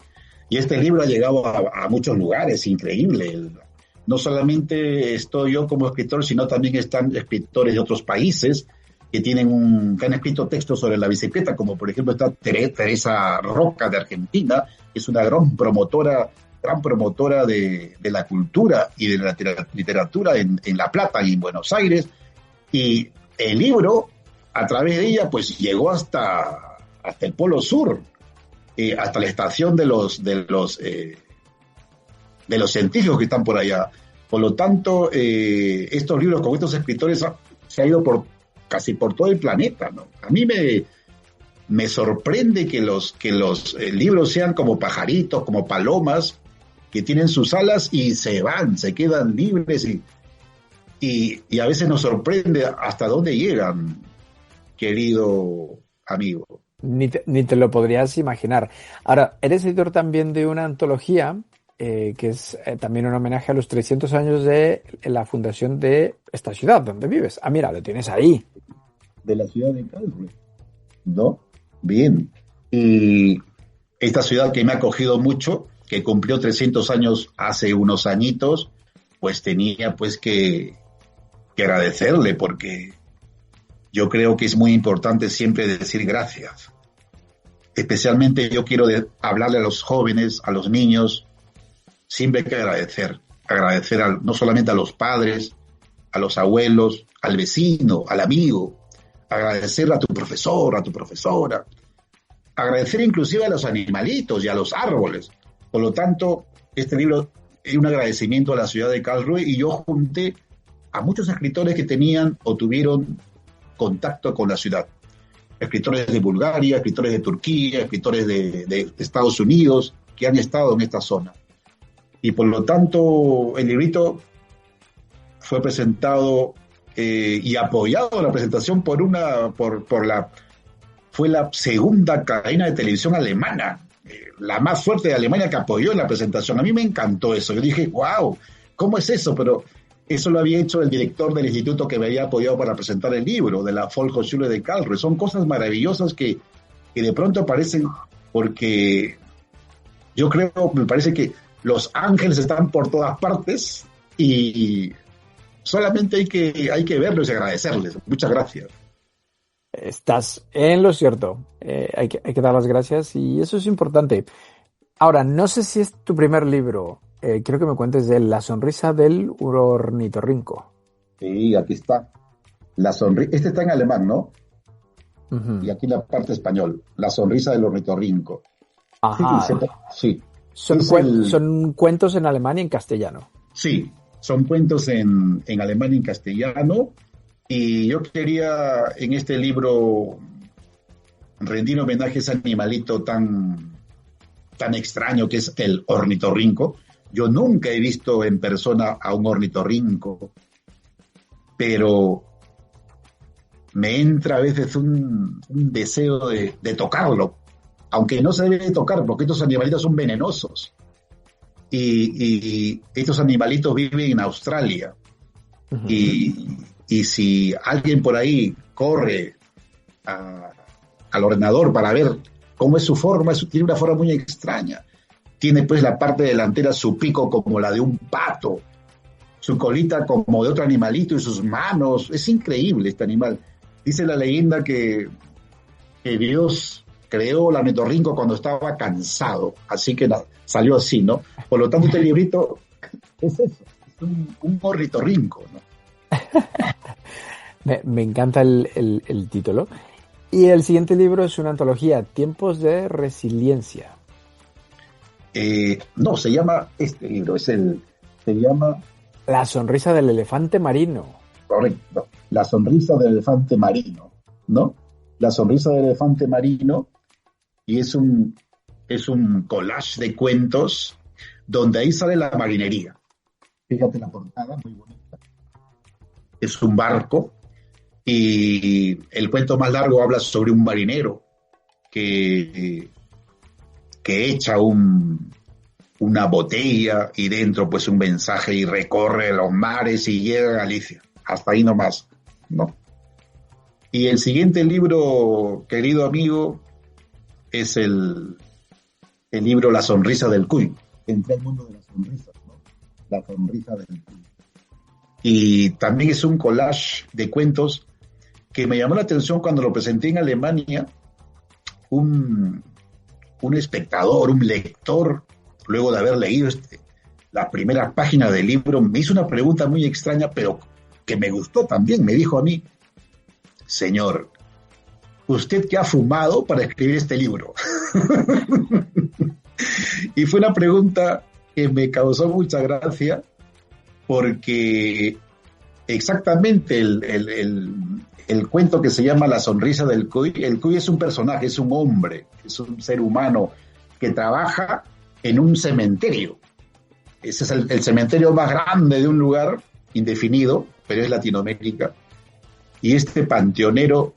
y este libro ha llegado a muchos lugares, increíble. No solamente estoy yo como escritor, sino también están escritores de otros países que han escrito textos sobre la bicicleta, como por ejemplo está Teresa Roca de Argentina, que es una gran promotora de la cultura y de la literatura en La Plata y en Buenos Aires, y el libro, a través de ella, pues llegó hasta el Polo Sur, hasta la estación de los científicos que están por allá. Por lo tanto, estos libros con estos escritores se ha ido casi por todo el planeta, ¿no? A mí me sorprende que los libros sean como pajaritos, como palomas, que tienen sus alas y se quedan libres, y a veces nos sorprende hasta dónde llegan, querido amigo. Ni te lo podrías imaginar. Ahora, eres editor también de una antología que es también un homenaje a los 300 años de la fundación de esta ciudad donde vives. Ah, mira, lo tienes ahí. De la ciudad de Karlsruhe, ¿no? Bien. Y esta ciudad que me ha acogido mucho, que cumplió 300 años hace unos añitos, pues tenía pues que agradecerle, porque yo creo que es muy importante siempre decir gracias. Especialmente yo quiero hablarle a los jóvenes, a los niños, siempre hay que agradecer no solamente a los padres, a los abuelos, al vecino, al amigo, agradecer a tu profesor, a tu profesora, agradecer inclusive a los animalitos y a los árboles. Por lo tanto, este libro es un agradecimiento a la ciudad de Karlsruhe, y yo junté a muchos escritores que tenían o tuvieron contacto con la ciudad. escritores de Bulgaria, escritores de Turquía, escritores de Estados Unidos, que han estado en esta zona. Y por lo tanto, el librito fue presentado y apoyado en la presentación fue la segunda cadena de televisión alemana, la más fuerte de Alemania, que apoyó en la presentación. A mí me encantó eso. Yo dije, wow, ¿cómo es eso? Pero eso lo había hecho el director del instituto que me había apoyado para presentar el libro, de la Volkshochschule de Karlsruhe. Son cosas maravillosas que de pronto aparecen, porque yo creo, me parece que los ángeles están por todas partes y solamente hay que verlos y agradecerles. Muchas gracias. Estás en lo cierto. Hay que dar las gracias y eso es importante. Ahora, no sé si es tu primer libro. Quiero que me cuentes de La sonrisa del ornitorrinco. Sí, aquí está. Este está en alemán, ¿no? Uh-huh. Y aquí la parte español. La sonrisa del ornitorrinco. Ajá. Sí. Son cuentos en alemán y en castellano. Sí, son cuentos en alemán y en castellano. Y yo quería en este libro rendir homenaje a ese animalito tan extraño que es el ornitorrinco. Yo nunca he visto en persona a un ornitorrinco, pero me entra a veces un deseo de tocarlo, aunque no se debe de tocar porque estos animalitos son venenosos. Y estos animalitos viven en Australia. Uh-huh. Y si alguien por ahí corre al ordenador para ver cómo es su forma, tiene una forma muy extraña. Tiene pues la parte delantera, su pico como la de un pato, su colita como de otro animalito y sus manos. Es increíble este animal. Dice la leyenda que Dios creó el ornitorrinco cuando estaba cansado, así que salió así, ¿no? Por lo tanto, este librito es eso, es un ornitorrinco, ¿no? Me encanta el título. Y el siguiente libro es una antología, Tiempos de Resiliencia. No, se llama, este libro se llama... La sonrisa del elefante marino. Correcto, La sonrisa del elefante marino, ¿no? La sonrisa del elefante marino, y es un collage de cuentos donde ahí sale la marinería. Fíjate la portada, muy bonita. Es un barco y el cuento más largo habla sobre un marinero que echa una botella y dentro pues un mensaje y recorre los mares y llega a Galicia. Hasta ahí nomás, ¿no? Y el siguiente libro, querido amigo, es el libro La sonrisa del cuy. Entré al mundo de las sonrisas, ¿no? La sonrisa del cuy. Y también es un collage de cuentos que me llamó la atención cuando lo presenté en Alemania. Un espectador, un lector, luego de haber leído la primera página del libro, me hizo una pregunta muy extraña, pero que me gustó también. Me dijo a mí: señor, ¿usted qué ha fumado para escribir este libro? Y fue una pregunta que me causó mucha gracia, porque exactamente el cuento que se llama La sonrisa del cuy, el cuy es un personaje, es un hombre, es un ser humano que trabaja en un cementerio. Ese es el cementerio más grande de un lugar indefinido, pero es Latinoamérica. Y este panteonero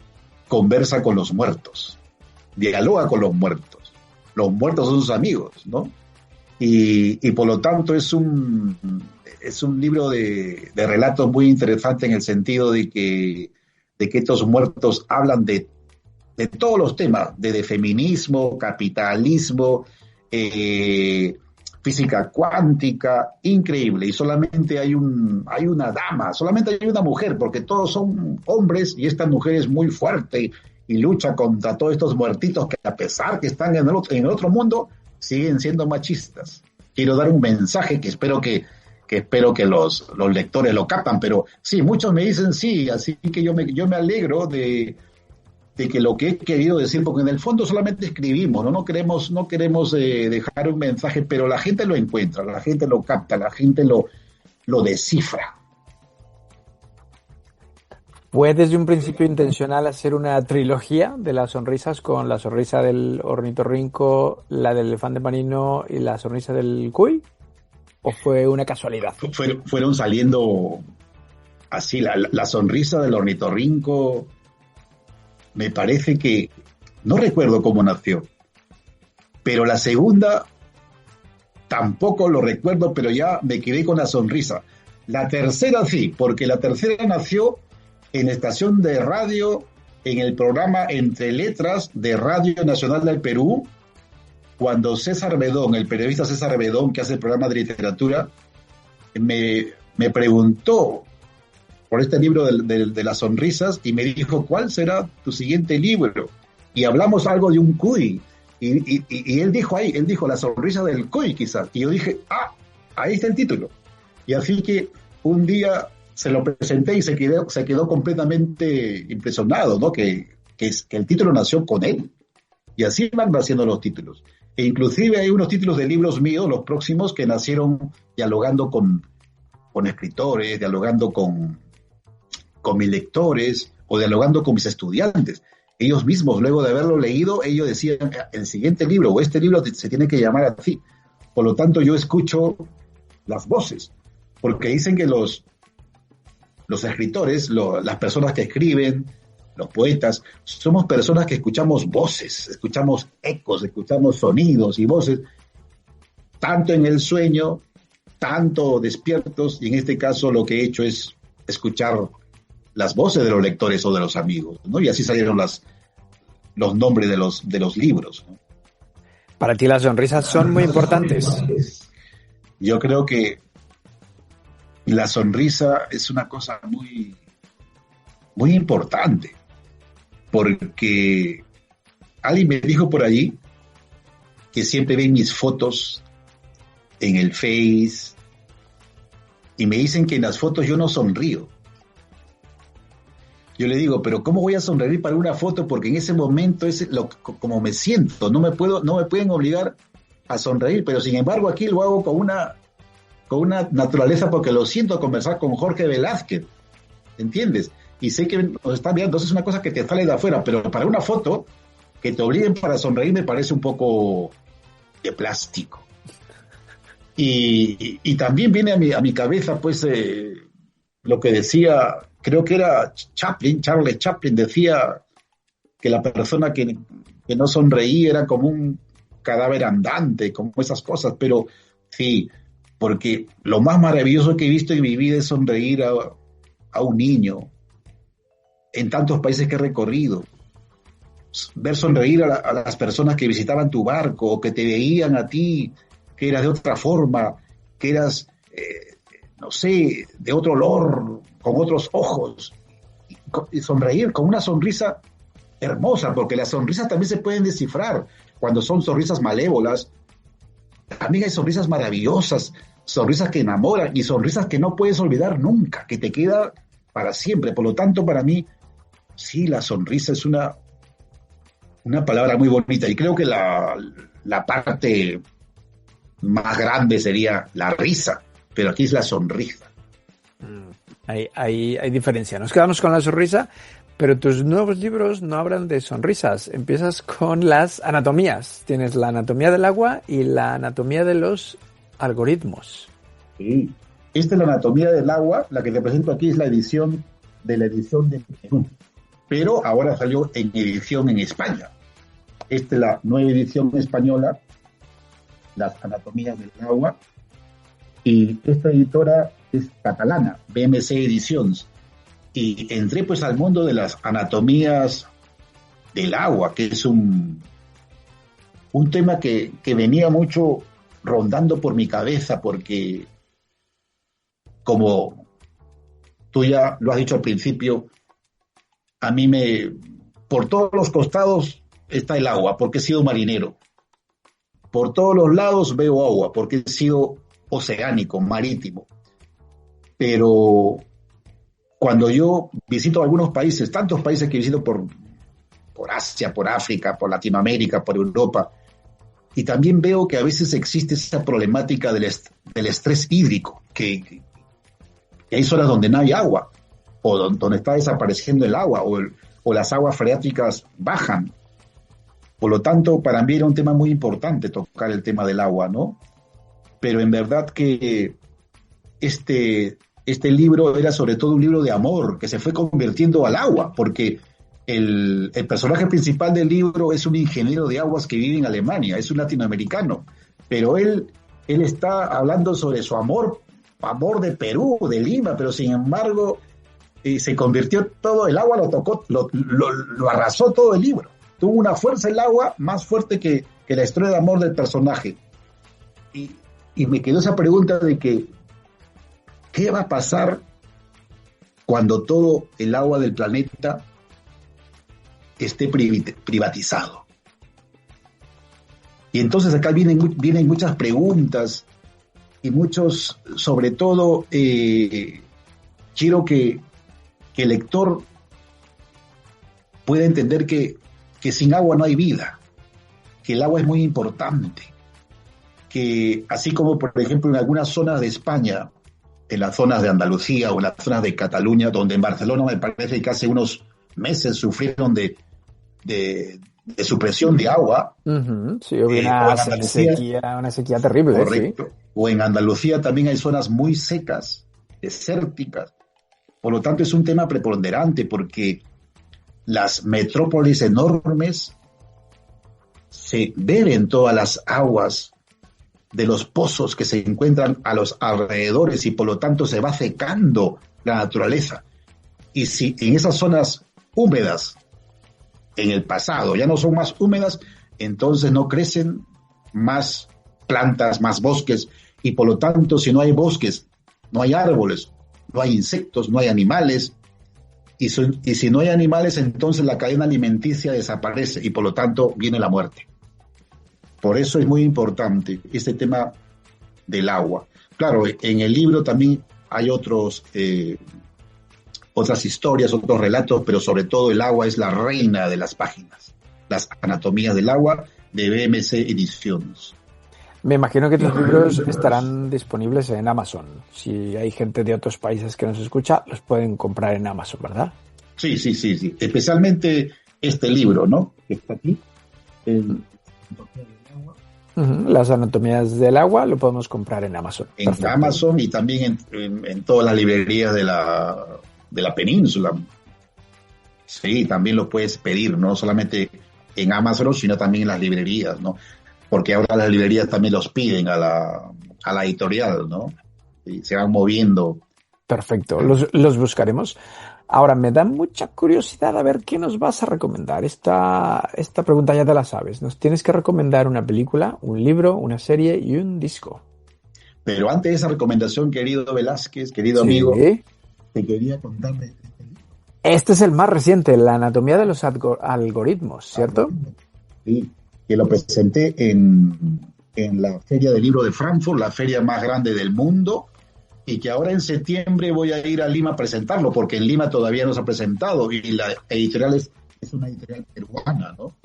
conversa con los muertos, dialoga con los muertos. Los muertos son sus amigos, ¿no? Y por lo tanto es un libro de relatos muy interesante en el sentido de que estos muertos hablan de todos los temas, de feminismo, capitalismo, física cuántica, increíble. Y solamente hay una dama, solamente hay una mujer, porque todos son hombres y esta mujer es muy fuerte y lucha contra todos estos muertitos que, a pesar que están en el otro mundo, siguen siendo machistas. Quiero dar un mensaje que espero que los lectores lo captan, pero sí, muchos me dicen sí, así que yo me alegro de que lo que he querido decir, porque en el fondo solamente escribimos, no queremos dejar un mensaje, pero la gente lo encuentra, la gente lo capta, la gente lo descifra. ¿Fue desde un principio intencional hacer una trilogía de las sonrisas con la sonrisa del ornitorrinco, la del elefante marino y la sonrisa del cuy? ¿O fue una casualidad? Fueron saliendo así, la sonrisa del ornitorrinco, me parece que, no recuerdo cómo nació, pero la segunda tampoco lo recuerdo, pero ya me quedé con la sonrisa. La tercera sí, porque la tercera nació en estación de radio, en el programa Entre Letras de Radio Nacional del Perú, cuando César Bedón, el periodista César Bedón, que hace el programa de literatura, me preguntó por este libro de las sonrisas y me dijo, ¿cuál será tu siguiente libro? Y hablamos algo de un cuy. Y él dijo, la sonrisa del cuy quizás. Y yo dije, ahí está el título. Y así que un día se lo presenté y se quedó completamente impresionado, ¿no? Que el título nació con él. Y así van naciendo los títulos. E inclusive hay unos títulos de libros míos, los próximos, que nacieron dialogando con escritores, dialogando con mis lectores o dialogando con mis estudiantes. Ellos mismos, luego de haberlo leído, ellos decían, el siguiente libro o este libro se tiene que llamar así. Por lo tanto, yo escucho las voces, porque dicen que los escritores, las personas que escriben, los poetas, somos personas que escuchamos voces, escuchamos ecos, escuchamos sonidos y voces, tanto en el sueño, tanto despiertos, y en este caso lo que he hecho es escuchar las voces de los lectores o de los amigos, ¿no? Y así salieron los nombres de los libros, ¿no? Para ti las sonrisas son muy importantes. Yo creo que la sonrisa es una cosa muy, muy importante, porque alguien me dijo por allí que siempre ven mis fotos en el Face y me dicen que en las fotos yo no sonrío. Yo le digo, pero ¿cómo voy a sonreír para una foto? Porque en ese momento es como me siento, no me pueden obligar a sonreír, pero sin embargo aquí lo hago con una naturaleza porque lo siento, conversar con Jorge Velázquez, ¿entiendes? Y sé que nos están viendo, entonces es una cosa que te sale de afuera, pero para una foto que te obliguen para sonreír me parece un poco de plástico. Y también viene a mi cabeza pues lo que decía, creo que era Charles Chaplin decía que la persona que no sonreía era como un cadáver andante, como esas cosas, pero sí, porque lo más maravilloso que he visto en mi vida es sonreír a un niño en tantos países que he recorrido, ver sonreír a las personas que visitaban tu barco o que te veían a ti, que eras de otra forma, que eras, no sé, de otro olor, con otros ojos, y sonreír con una sonrisa hermosa, porque las sonrisas también se pueden descifrar cuando son sonrisas malévolas. También hay sonrisas maravillosas, sonrisas que enamoran y sonrisas que no puedes olvidar nunca, que te queda para siempre. Por lo tanto, para mí, sí, la sonrisa es una palabra muy bonita y creo que la parte más grande sería la risa, pero aquí es la sonrisa. Hay diferencia. Nos quedamos con la sonrisa, pero tus nuevos libros no hablan de sonrisas. Empiezas con las anatomías. Tienes la anatomía del agua y la anatomía de los algoritmos. Sí. Esta es la anatomía del agua. La que te presento aquí es la edición de Perú. Pero ahora salió en edición en España. Esta es la nueva edición española, las anatomías del agua. Y esta editora es catalana, BMC Edicions. Y entré pues al mundo de las anatomías del agua, que es un tema que venía mucho rondando por mi cabeza, porque como tú ya lo has dicho al principio, a mí por todos los costados está el agua, porque he sido marinero. Por todos los lados veo agua, porque he sido oceánico, marítimo. Pero cuando yo visito algunos países, tantos países que visito por Asia, por África, por Latinoamérica, por Europa, y también veo que a veces existe esa problemática del estrés hídrico, que hay zonas donde no hay agua, o donde está desapareciendo el agua, o las aguas freáticas bajan. Por lo tanto, para mí era un tema muy importante tocar el tema del agua, ¿no? Pero en verdad que este libro era sobre todo un libro de amor que se fue convirtiendo al agua, porque el personaje principal del libro es un ingeniero de aguas que vive en Alemania, es un latinoamericano, pero él está hablando sobre su amor de Perú, de Lima, pero sin embargo se convirtió todo, el agua lo tocó, lo arrasó todo el libro. Tuvo una fuerza el agua más fuerte que la historia de amor del personaje. Y me quedó esa pregunta de que, ¿qué va a pasar cuando todo el agua del planeta esté privatizado? Y entonces acá vienen muchas preguntas y muchos, sobre todo, quiero que el lector pueda entender que sin agua no hay vida, que el agua es muy importante, que así como por ejemplo en algunas zonas de España, en las zonas de Andalucía o en las zonas de Cataluña, donde en Barcelona me parece que hace unos meses sufrieron de supresión de agua. Uh-huh. Sí, hubo una sequía terrible. Correcto. Sí. O en Andalucía también hay zonas muy secas, desérticas. Por lo tanto, es un tema preponderante porque las metrópolis enormes se beben todas las aguas de los pozos que se encuentran a los alrededores y por lo tanto se va secando la naturaleza. Y si en esas zonas húmedas, en el pasado, ya no son más húmedas, entonces no crecen más plantas, más bosques, y por lo tanto, si no hay bosques, no hay árboles, no hay insectos, no hay animales, y si no hay animales, entonces la cadena alimenticia desaparece y por lo tanto viene la muerte. Por eso es muy importante este tema del agua. Claro, en el libro también hay otras historias, otros relatos, pero sobre todo el agua es la reina de las páginas. Las anatomías del agua de BMC Ediciones. Me imagino que tus libros estarán disponibles en Amazon. Si hay gente de otros países que nos escucha, los pueden comprar en Amazon, ¿verdad? Sí. Especialmente este libro, ¿no? Que está aquí. Las anatomías del agua lo podemos comprar en Amazon. En Perfecto. Amazon y también en todas las librerías de la península. Sí, también lo puedes pedir, no solamente en Amazon, sino también en las librerías, ¿no? Porque ahora las librerías también los piden a la editorial, ¿no? Y se van moviendo. Perfecto, los buscaremos. Ahora, me da mucha curiosidad a ver qué nos vas a recomendar. Esta pregunta ya te la sabes. Nos tienes que recomendar una película, un libro, una serie y un disco. Pero antes de esa recomendación, querido Velázquez, querido amigo, te quería contar de este libro. Este es el más reciente, La anatomía de los algoritmos, ¿cierto? Sí, que lo presenté en la Feria del Libro de Frankfurt, la feria más grande del mundo, y que ahora en septiembre voy a ir a Lima a presentarlo, porque en Lima todavía no se ha presentado, y la editorial es una editorial peruana, ¿no?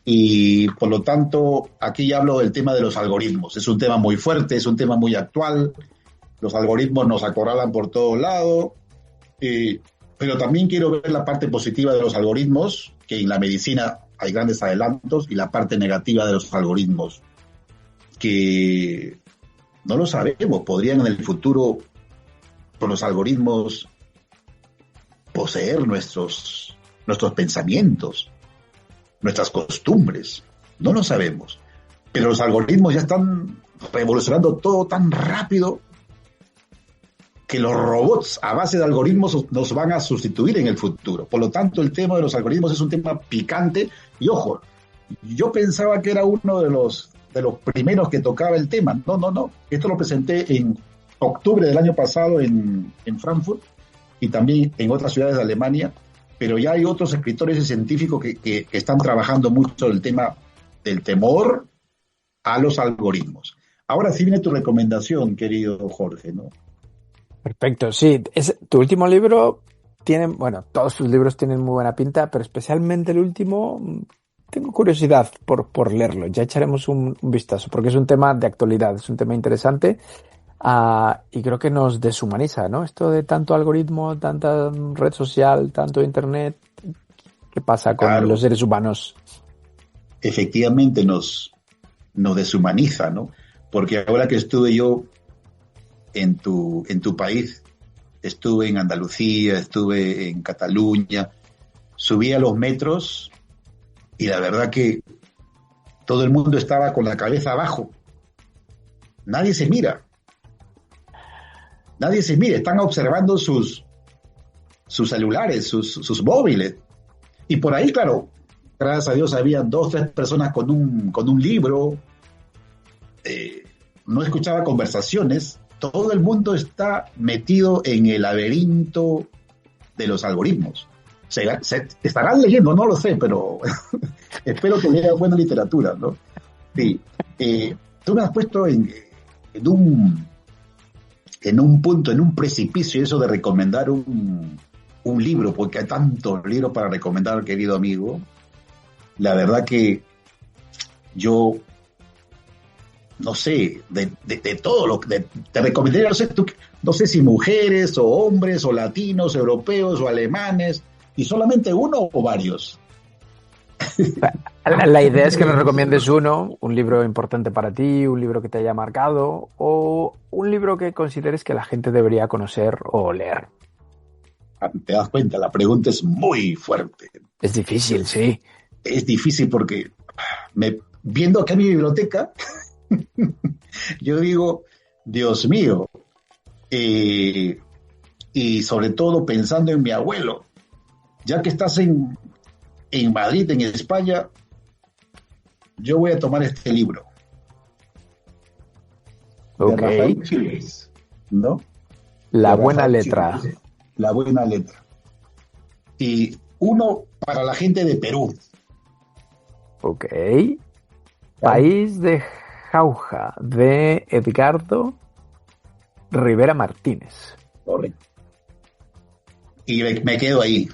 Y por lo tanto, aquí ya hablo del tema de los algoritmos. Es un tema muy fuerte, es un tema muy actual. Los algoritmos nos acorralan por todo lado, pero también quiero ver la parte positiva de los algoritmos, que en la medicina hay grandes adelantos, y la parte negativa de los algoritmos, que no lo sabemos, podrían en el futuro, con los algoritmos, poseer nuestros pensamientos, nuestras costumbres. No lo sabemos, pero los algoritmos ya están revolucionando todo tan rápido que los robots a base de algoritmos nos van a sustituir en el futuro. Por lo tanto, el tema de los algoritmos es un tema picante. Y ojo, yo pensaba que era uno de los primeros que tocaba el tema. No. Esto lo presenté en octubre del año pasado en Frankfurt y también en otras ciudades de Alemania, pero ya hay otros escritores y científicos que están trabajando mucho el tema del temor a los algoritmos. Ahora sí viene tu recomendación, querido Jorge, ¿no? Perfecto, sí. Tu último libro todos sus libros tienen muy buena pinta, pero especialmente el último, tengo curiosidad por leerlo. Ya echaremos un vistazo, porque es un tema de actualidad, es un tema interesante. Y creo que nos deshumaniza, ¿no? Esto de tanto algoritmo, tanta red social, tanto internet, ¿qué pasa con Claro, los seres humanos? efectivamente nos deshumaniza, ¿no? Porque ahora que estuve yo en tu país, estuve en Andalucía, estuve en Cataluña, subí a los metros y la verdad que todo el mundo estaba con la cabeza abajo. Nadie se mira, nadie se mira, están observando sus celulares, sus móviles. Y por ahí, claro, gracias a Dios había 2, 3 personas con un libro, no escuchaba conversaciones, todo el mundo está metido en el laberinto de los algoritmos. Se estarán leyendo, no lo sé, pero espero que lean buena literatura, ¿no? Sí. Tú me has puesto en un punto, en un precipicio, eso de recomendar un libro, porque hay tantos libros para recomendar, querido amigo. La verdad que yo no sé, de todo lo que te recomendaría, no sé si mujeres o hombres o latinos, europeos o alemanes, y solamente uno o varios. La idea es que nos recomiendes uno, un libro importante para ti, un libro que te haya marcado o un libro que consideres que la gente debería conocer o leer. Te das cuenta, la pregunta es muy fuerte. Es difícil, sí. Es difícil porque viendo acá mi biblioteca, yo digo, Dios mío, y sobre todo pensando en mi abuelo, ya que estás en Madrid, en España, yo voy a tomar este libro de Rafael Chiles, ¿no? La De buena Rafael letra. Chiles, La buena letra. Y uno para la gente de Perú. Ok. País de Jauja, de Edgardo Rivera Martínez. Correcto. Y me quedo ahí,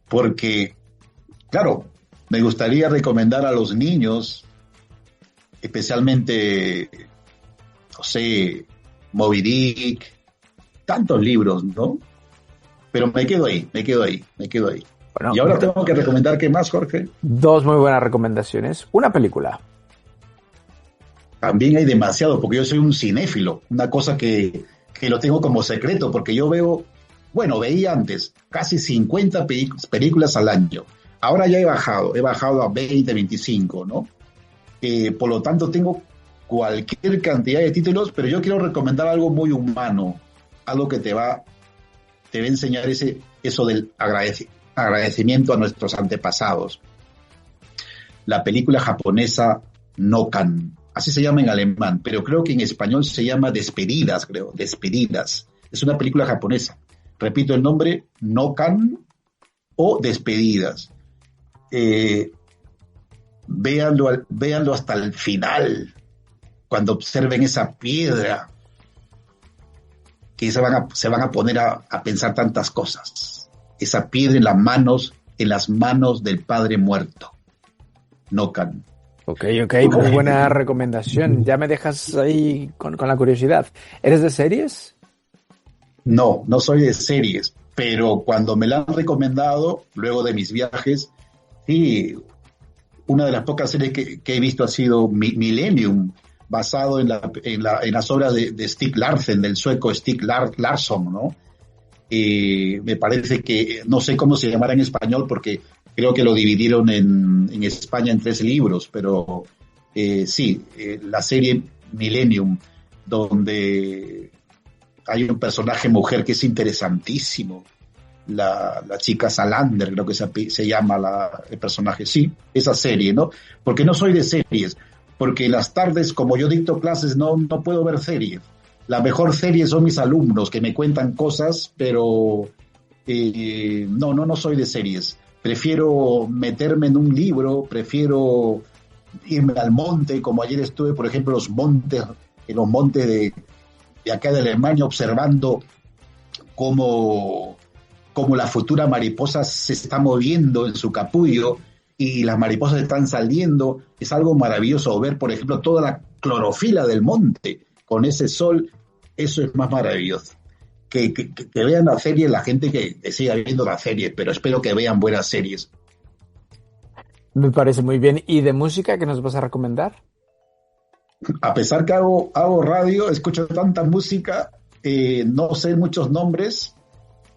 porque, claro, me gustaría recomendar a los niños, especialmente, no sé, Moby Dick, tantos libros, ¿no? Pero me quedo ahí. Bueno, Y ahora tengo que recomendar, ¿qué más, Jorge? 2 muy buenas recomendaciones. Una película. También hay demasiado, porque yo soy un cinéfilo, una cosa que lo tengo como secreto, porque yo veía antes casi 50 películas al año. Ahora ya he bajado a 20, 25, ¿no? Por lo tanto, tengo cualquier cantidad de títulos, pero yo quiero recomendar algo muy humano, algo que te va a enseñar eso del agradecimiento a nuestros antepasados. La película japonesa Nokan, así se llama en alemán, pero creo que en español se llama Despedidas. Es una película japonesa. Repito el nombre, Nokan o Despedidas. Véanlo hasta el final, cuando observen esa piedra, que se van a poner a pensar tantas cosas. Esa piedra en las manos del padre muerto. Nokan. Ok, muy buena recomendación. Ya me dejas ahí con la curiosidad. ¿Eres de series? No soy de series, pero cuando me la han recomendado, luego de mis viajes, sí, una de las pocas series que he visto ha sido Millennium, basado en las obras de Stieg Larsson, del sueco Stieg Larsson, ¿no? Me parece que, no sé cómo se llamará en español, porque creo que lo dividieron en España en 3 libros, pero sí, la serie Millennium, donde hay un personaje mujer que es interesantísimo, la chica Salander, creo que se llama el personaje, sí, esa serie, ¿no? Porque no soy de series, porque las tardes, como yo dicto clases, no puedo ver series. La mejor serie son mis alumnos, que me cuentan cosas, pero no soy de series. Prefiero meterme en un libro, prefiero irme al monte, como ayer estuve, por ejemplo, en los montes de acá de Alemania, observando cómo la futura mariposa se está moviendo en su capullo y las mariposas están saliendo. Es algo maravilloso ver, por ejemplo, toda la clorofila del monte con ese sol Eso es más maravilloso. Que vean la serie, la gente que siga viendo la serie, pero espero que vean buenas series. Me parece muy bien. ¿Y de música qué nos vas a recomendar? A pesar que hago radio, escucho tanta música, no sé muchos nombres,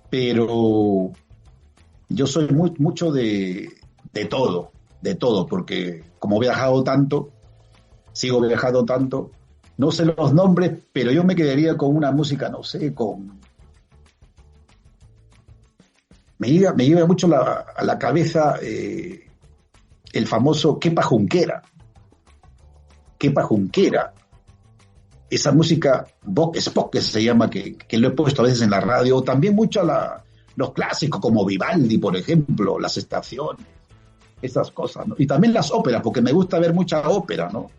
pero yo soy mucho de todo, porque como he viajado tanto, sigo viajando tanto, no sé los nombres, pero yo me quedaría con una música, no sé, me lleva mucho a la cabeza el famoso Kepa Junquera. Esa música Vox Spock, que se llama, que lo he puesto a veces en la radio, también mucho los clásicos como Vivaldi, por ejemplo, Las Estaciones, esas cosas, ¿no? Y también las óperas, porque me gusta ver mucha ópera, ¿no?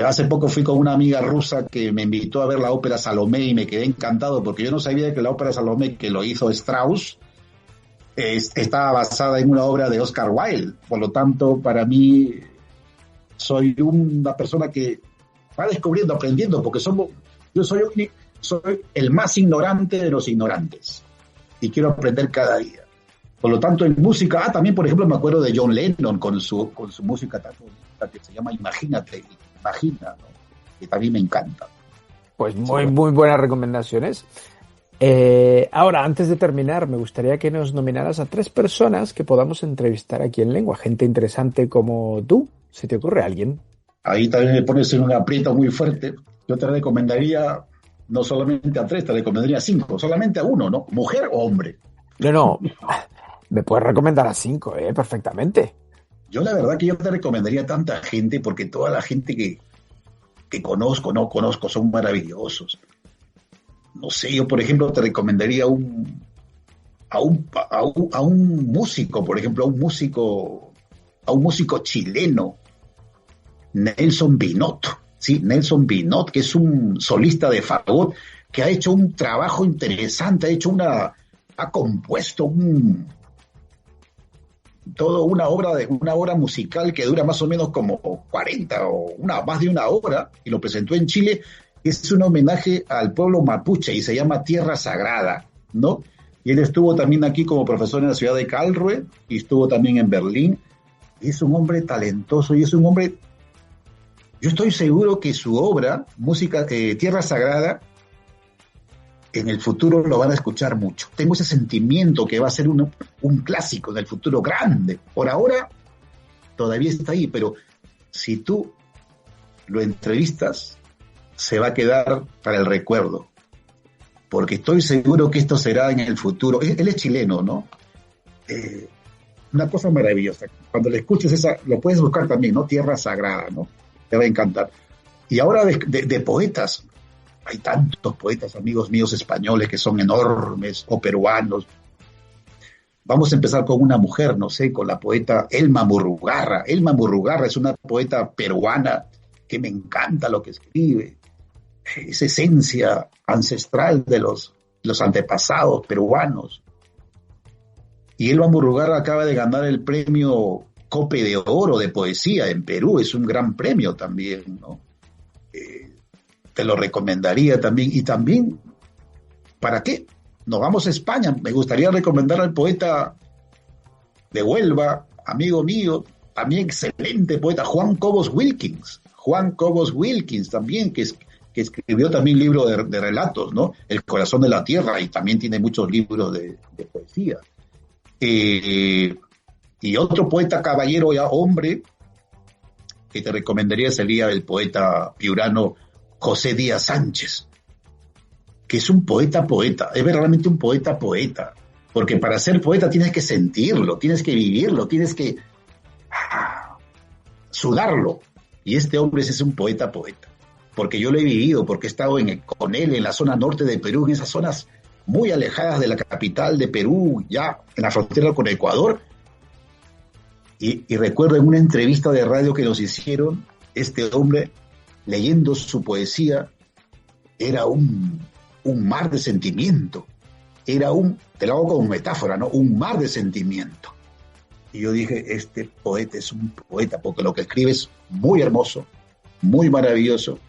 Hace poco fui con una amiga rusa que me invitó a ver la ópera Salomé y me quedé encantado porque yo no sabía que la ópera Salomé, que lo hizo Strauss, estaba basada en una obra de Oscar Wilde. Por lo tanto, para mí, soy una persona que va descubriendo, aprendiendo, porque yo soy el más ignorante de los ignorantes y quiero aprender cada día. Por lo tanto, en música, también, por ejemplo, me acuerdo de John Lennon con su música tan bonita que se llama Imagina, ¿no? Que también me encanta. Pues muy buenas recomendaciones. Ahora, antes de terminar, me gustaría que nos nominaras a 3 personas que podamos entrevistar aquí en Lengua, gente interesante como tú. ¿Se te ocurre alguien? Ahí también me pones en un aprieto muy fuerte. Yo te recomendaría no solamente a 3, te recomendaría a 5, solamente a 1, ¿no? ¿Mujer o hombre? No, me puedes recomendar a 5, perfectamente. Yo la verdad que yo te recomendaría a tanta gente, porque toda la gente que conozco, no conozco, son maravillosos. No sé, yo por ejemplo te recomendaría a un músico, por ejemplo, a un músico chileno, Nelson Binot, ¿sí? Nelson Binot, que es un solista de fagot, que ha hecho un trabajo interesante, ha compuesto una obra musical que dura más o menos como 40 o más de una hora, y lo presentó en Chile. Es un homenaje al pueblo mapuche y se llama Tierra Sagrada, ¿no? Y él estuvo también aquí como profesor en la ciudad de Karlsruhe y estuvo también en Berlín. Y es un hombre talentoso y es un hombre... Yo estoy seguro que su obra, Tierra Sagrada, en el futuro lo van a escuchar mucho. Tengo ese sentimiento que va a ser un clásico en el futuro grande. Por ahora todavía está ahí, pero si tú lo entrevistas, se va a quedar para el recuerdo, porque estoy seguro que esto será en el futuro. Él es chileno, ¿no? Una cosa maravillosa. Cuando le escuches lo puedes buscar también, ¿no? Tierra Sagrada, ¿no? Te va a encantar. Y ahora de poetas, hay tantos poetas, amigos míos españoles, que son enormes, o peruanos. Vamos a empezar con una mujer, no sé, con la poeta Elma Murrugarra. Elma Murrugarra es una poeta peruana que me encanta lo que escribe. Esa esencia ancestral de los antepasados peruanos. Y Elba Murrugarra acaba de ganar el premio Cope de Oro de poesía en Perú, es un gran premio también, ¿no? Te lo recomendaría también. Y también, ¿para qué? Nos vamos a España. Me gustaría recomendar al poeta de Huelva, amigo mío, también excelente poeta, Juan Cobos Wilkins. Juan Cobos Wilkins también, que escribió también libros de relatos, ¿no? El corazón de la tierra, y también tiene muchos libros de poesía. Y otro poeta caballero ya hombre que te recomendaría sería el poeta piurano José Díaz Sánchez, que es un poeta, es verdaderamente un poeta, porque para ser poeta tienes que sentirlo, tienes que vivirlo, tienes que sudarlo, y este hombre es un poeta, porque yo lo he vivido, porque he estado con él en la zona norte de Perú, en esas zonas muy alejadas de la capital de Perú, ya en la frontera con Ecuador. Y recuerdo en una entrevista de radio que nos hicieron, este hombre, leyendo su poesía, era un mar de sentimiento. Te lo hago como metáfora, ¿no? Un mar de sentimiento. Y yo dije, este poeta es un poeta, porque lo que escribe es muy hermoso, muy maravilloso.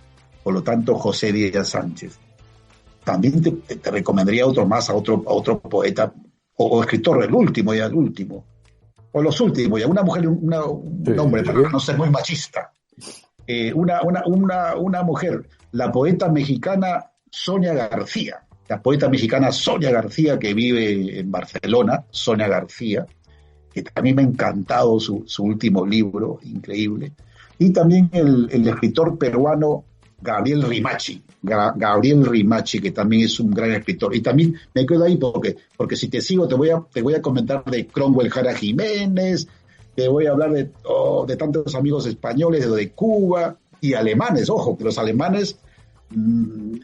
Por lo tanto, José Díaz Sánchez. también te recomendaría otro más, a otro poeta o escritor, el último, o los últimos, ya un hombre, para no ser muy machista. Una mujer, la poeta mexicana Sonia García, que vive en Barcelona, Sonia García, que a mí me ha encantado su último libro, increíble, y también el escritor peruano Gabriel Rimachi, que también es un gran escritor. Y también me quedo ahí porque si te sigo te voy a comentar de Cromwell Jara Jiménez, te voy a hablar de tantos amigos españoles, de Cuba y alemanes. Ojo, que los alemanes,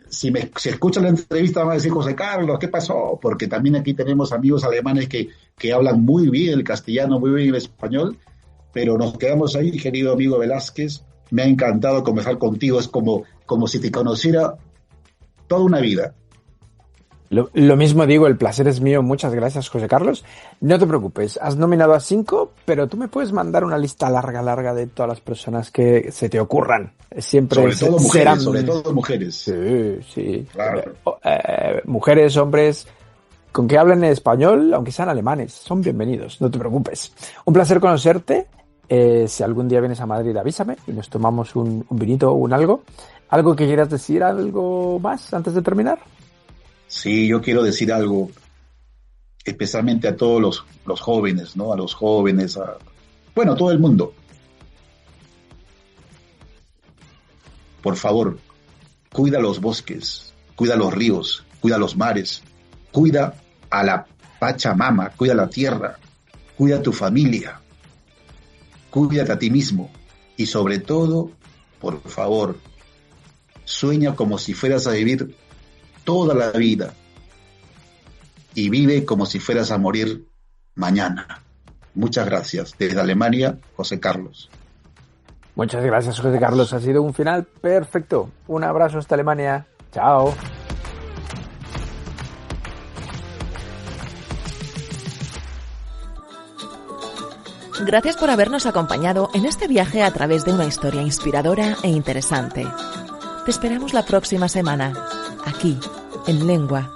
si escuchan la entrevista van a decir, José Carlos, ¿qué pasó? Porque también aquí tenemos amigos alemanes que hablan muy bien el castellano, muy bien el español, pero nos quedamos ahí, querido amigo Velázquez. Me ha encantado conversar contigo, es como si te conociera toda una vida. Lo mismo digo, el placer es mío. Muchas gracias, José Carlos. No te preocupes, has nominado a 5, pero tú me puedes mandar una lista larga de todas las personas que se te ocurran. Siempre sobre todo mujeres. Sí. Claro. Mujeres, hombres, con que hablen español, aunque sean alemanes, son bienvenidos, no te preocupes. Un placer conocerte. Si algún día vienes a Madrid, avísame y nos tomamos un vinito o un algo. ¿Algo que quieras decir, algo más antes de terminar? Sí, yo quiero decir algo, especialmente a todos los jóvenes, ¿no? A los jóvenes, a todo el mundo. Por favor, cuida los bosques, cuida los ríos, cuida los mares, cuida a la Pachamama, cuida la tierra, cuida a tu familia. Cuídate a ti mismo y sobre todo, por favor, sueña como si fueras a vivir toda la vida y vive como si fueras a morir mañana. Muchas gracias. Desde Alemania, José Carlos. Muchas gracias, José Carlos. Ha sido un final perfecto. Un abrazo hasta Alemania. Chao. Gracias por habernos acompañado en este viaje a través de una historia inspiradora e interesante. Te esperamos la próxima semana, aquí, en Lengua.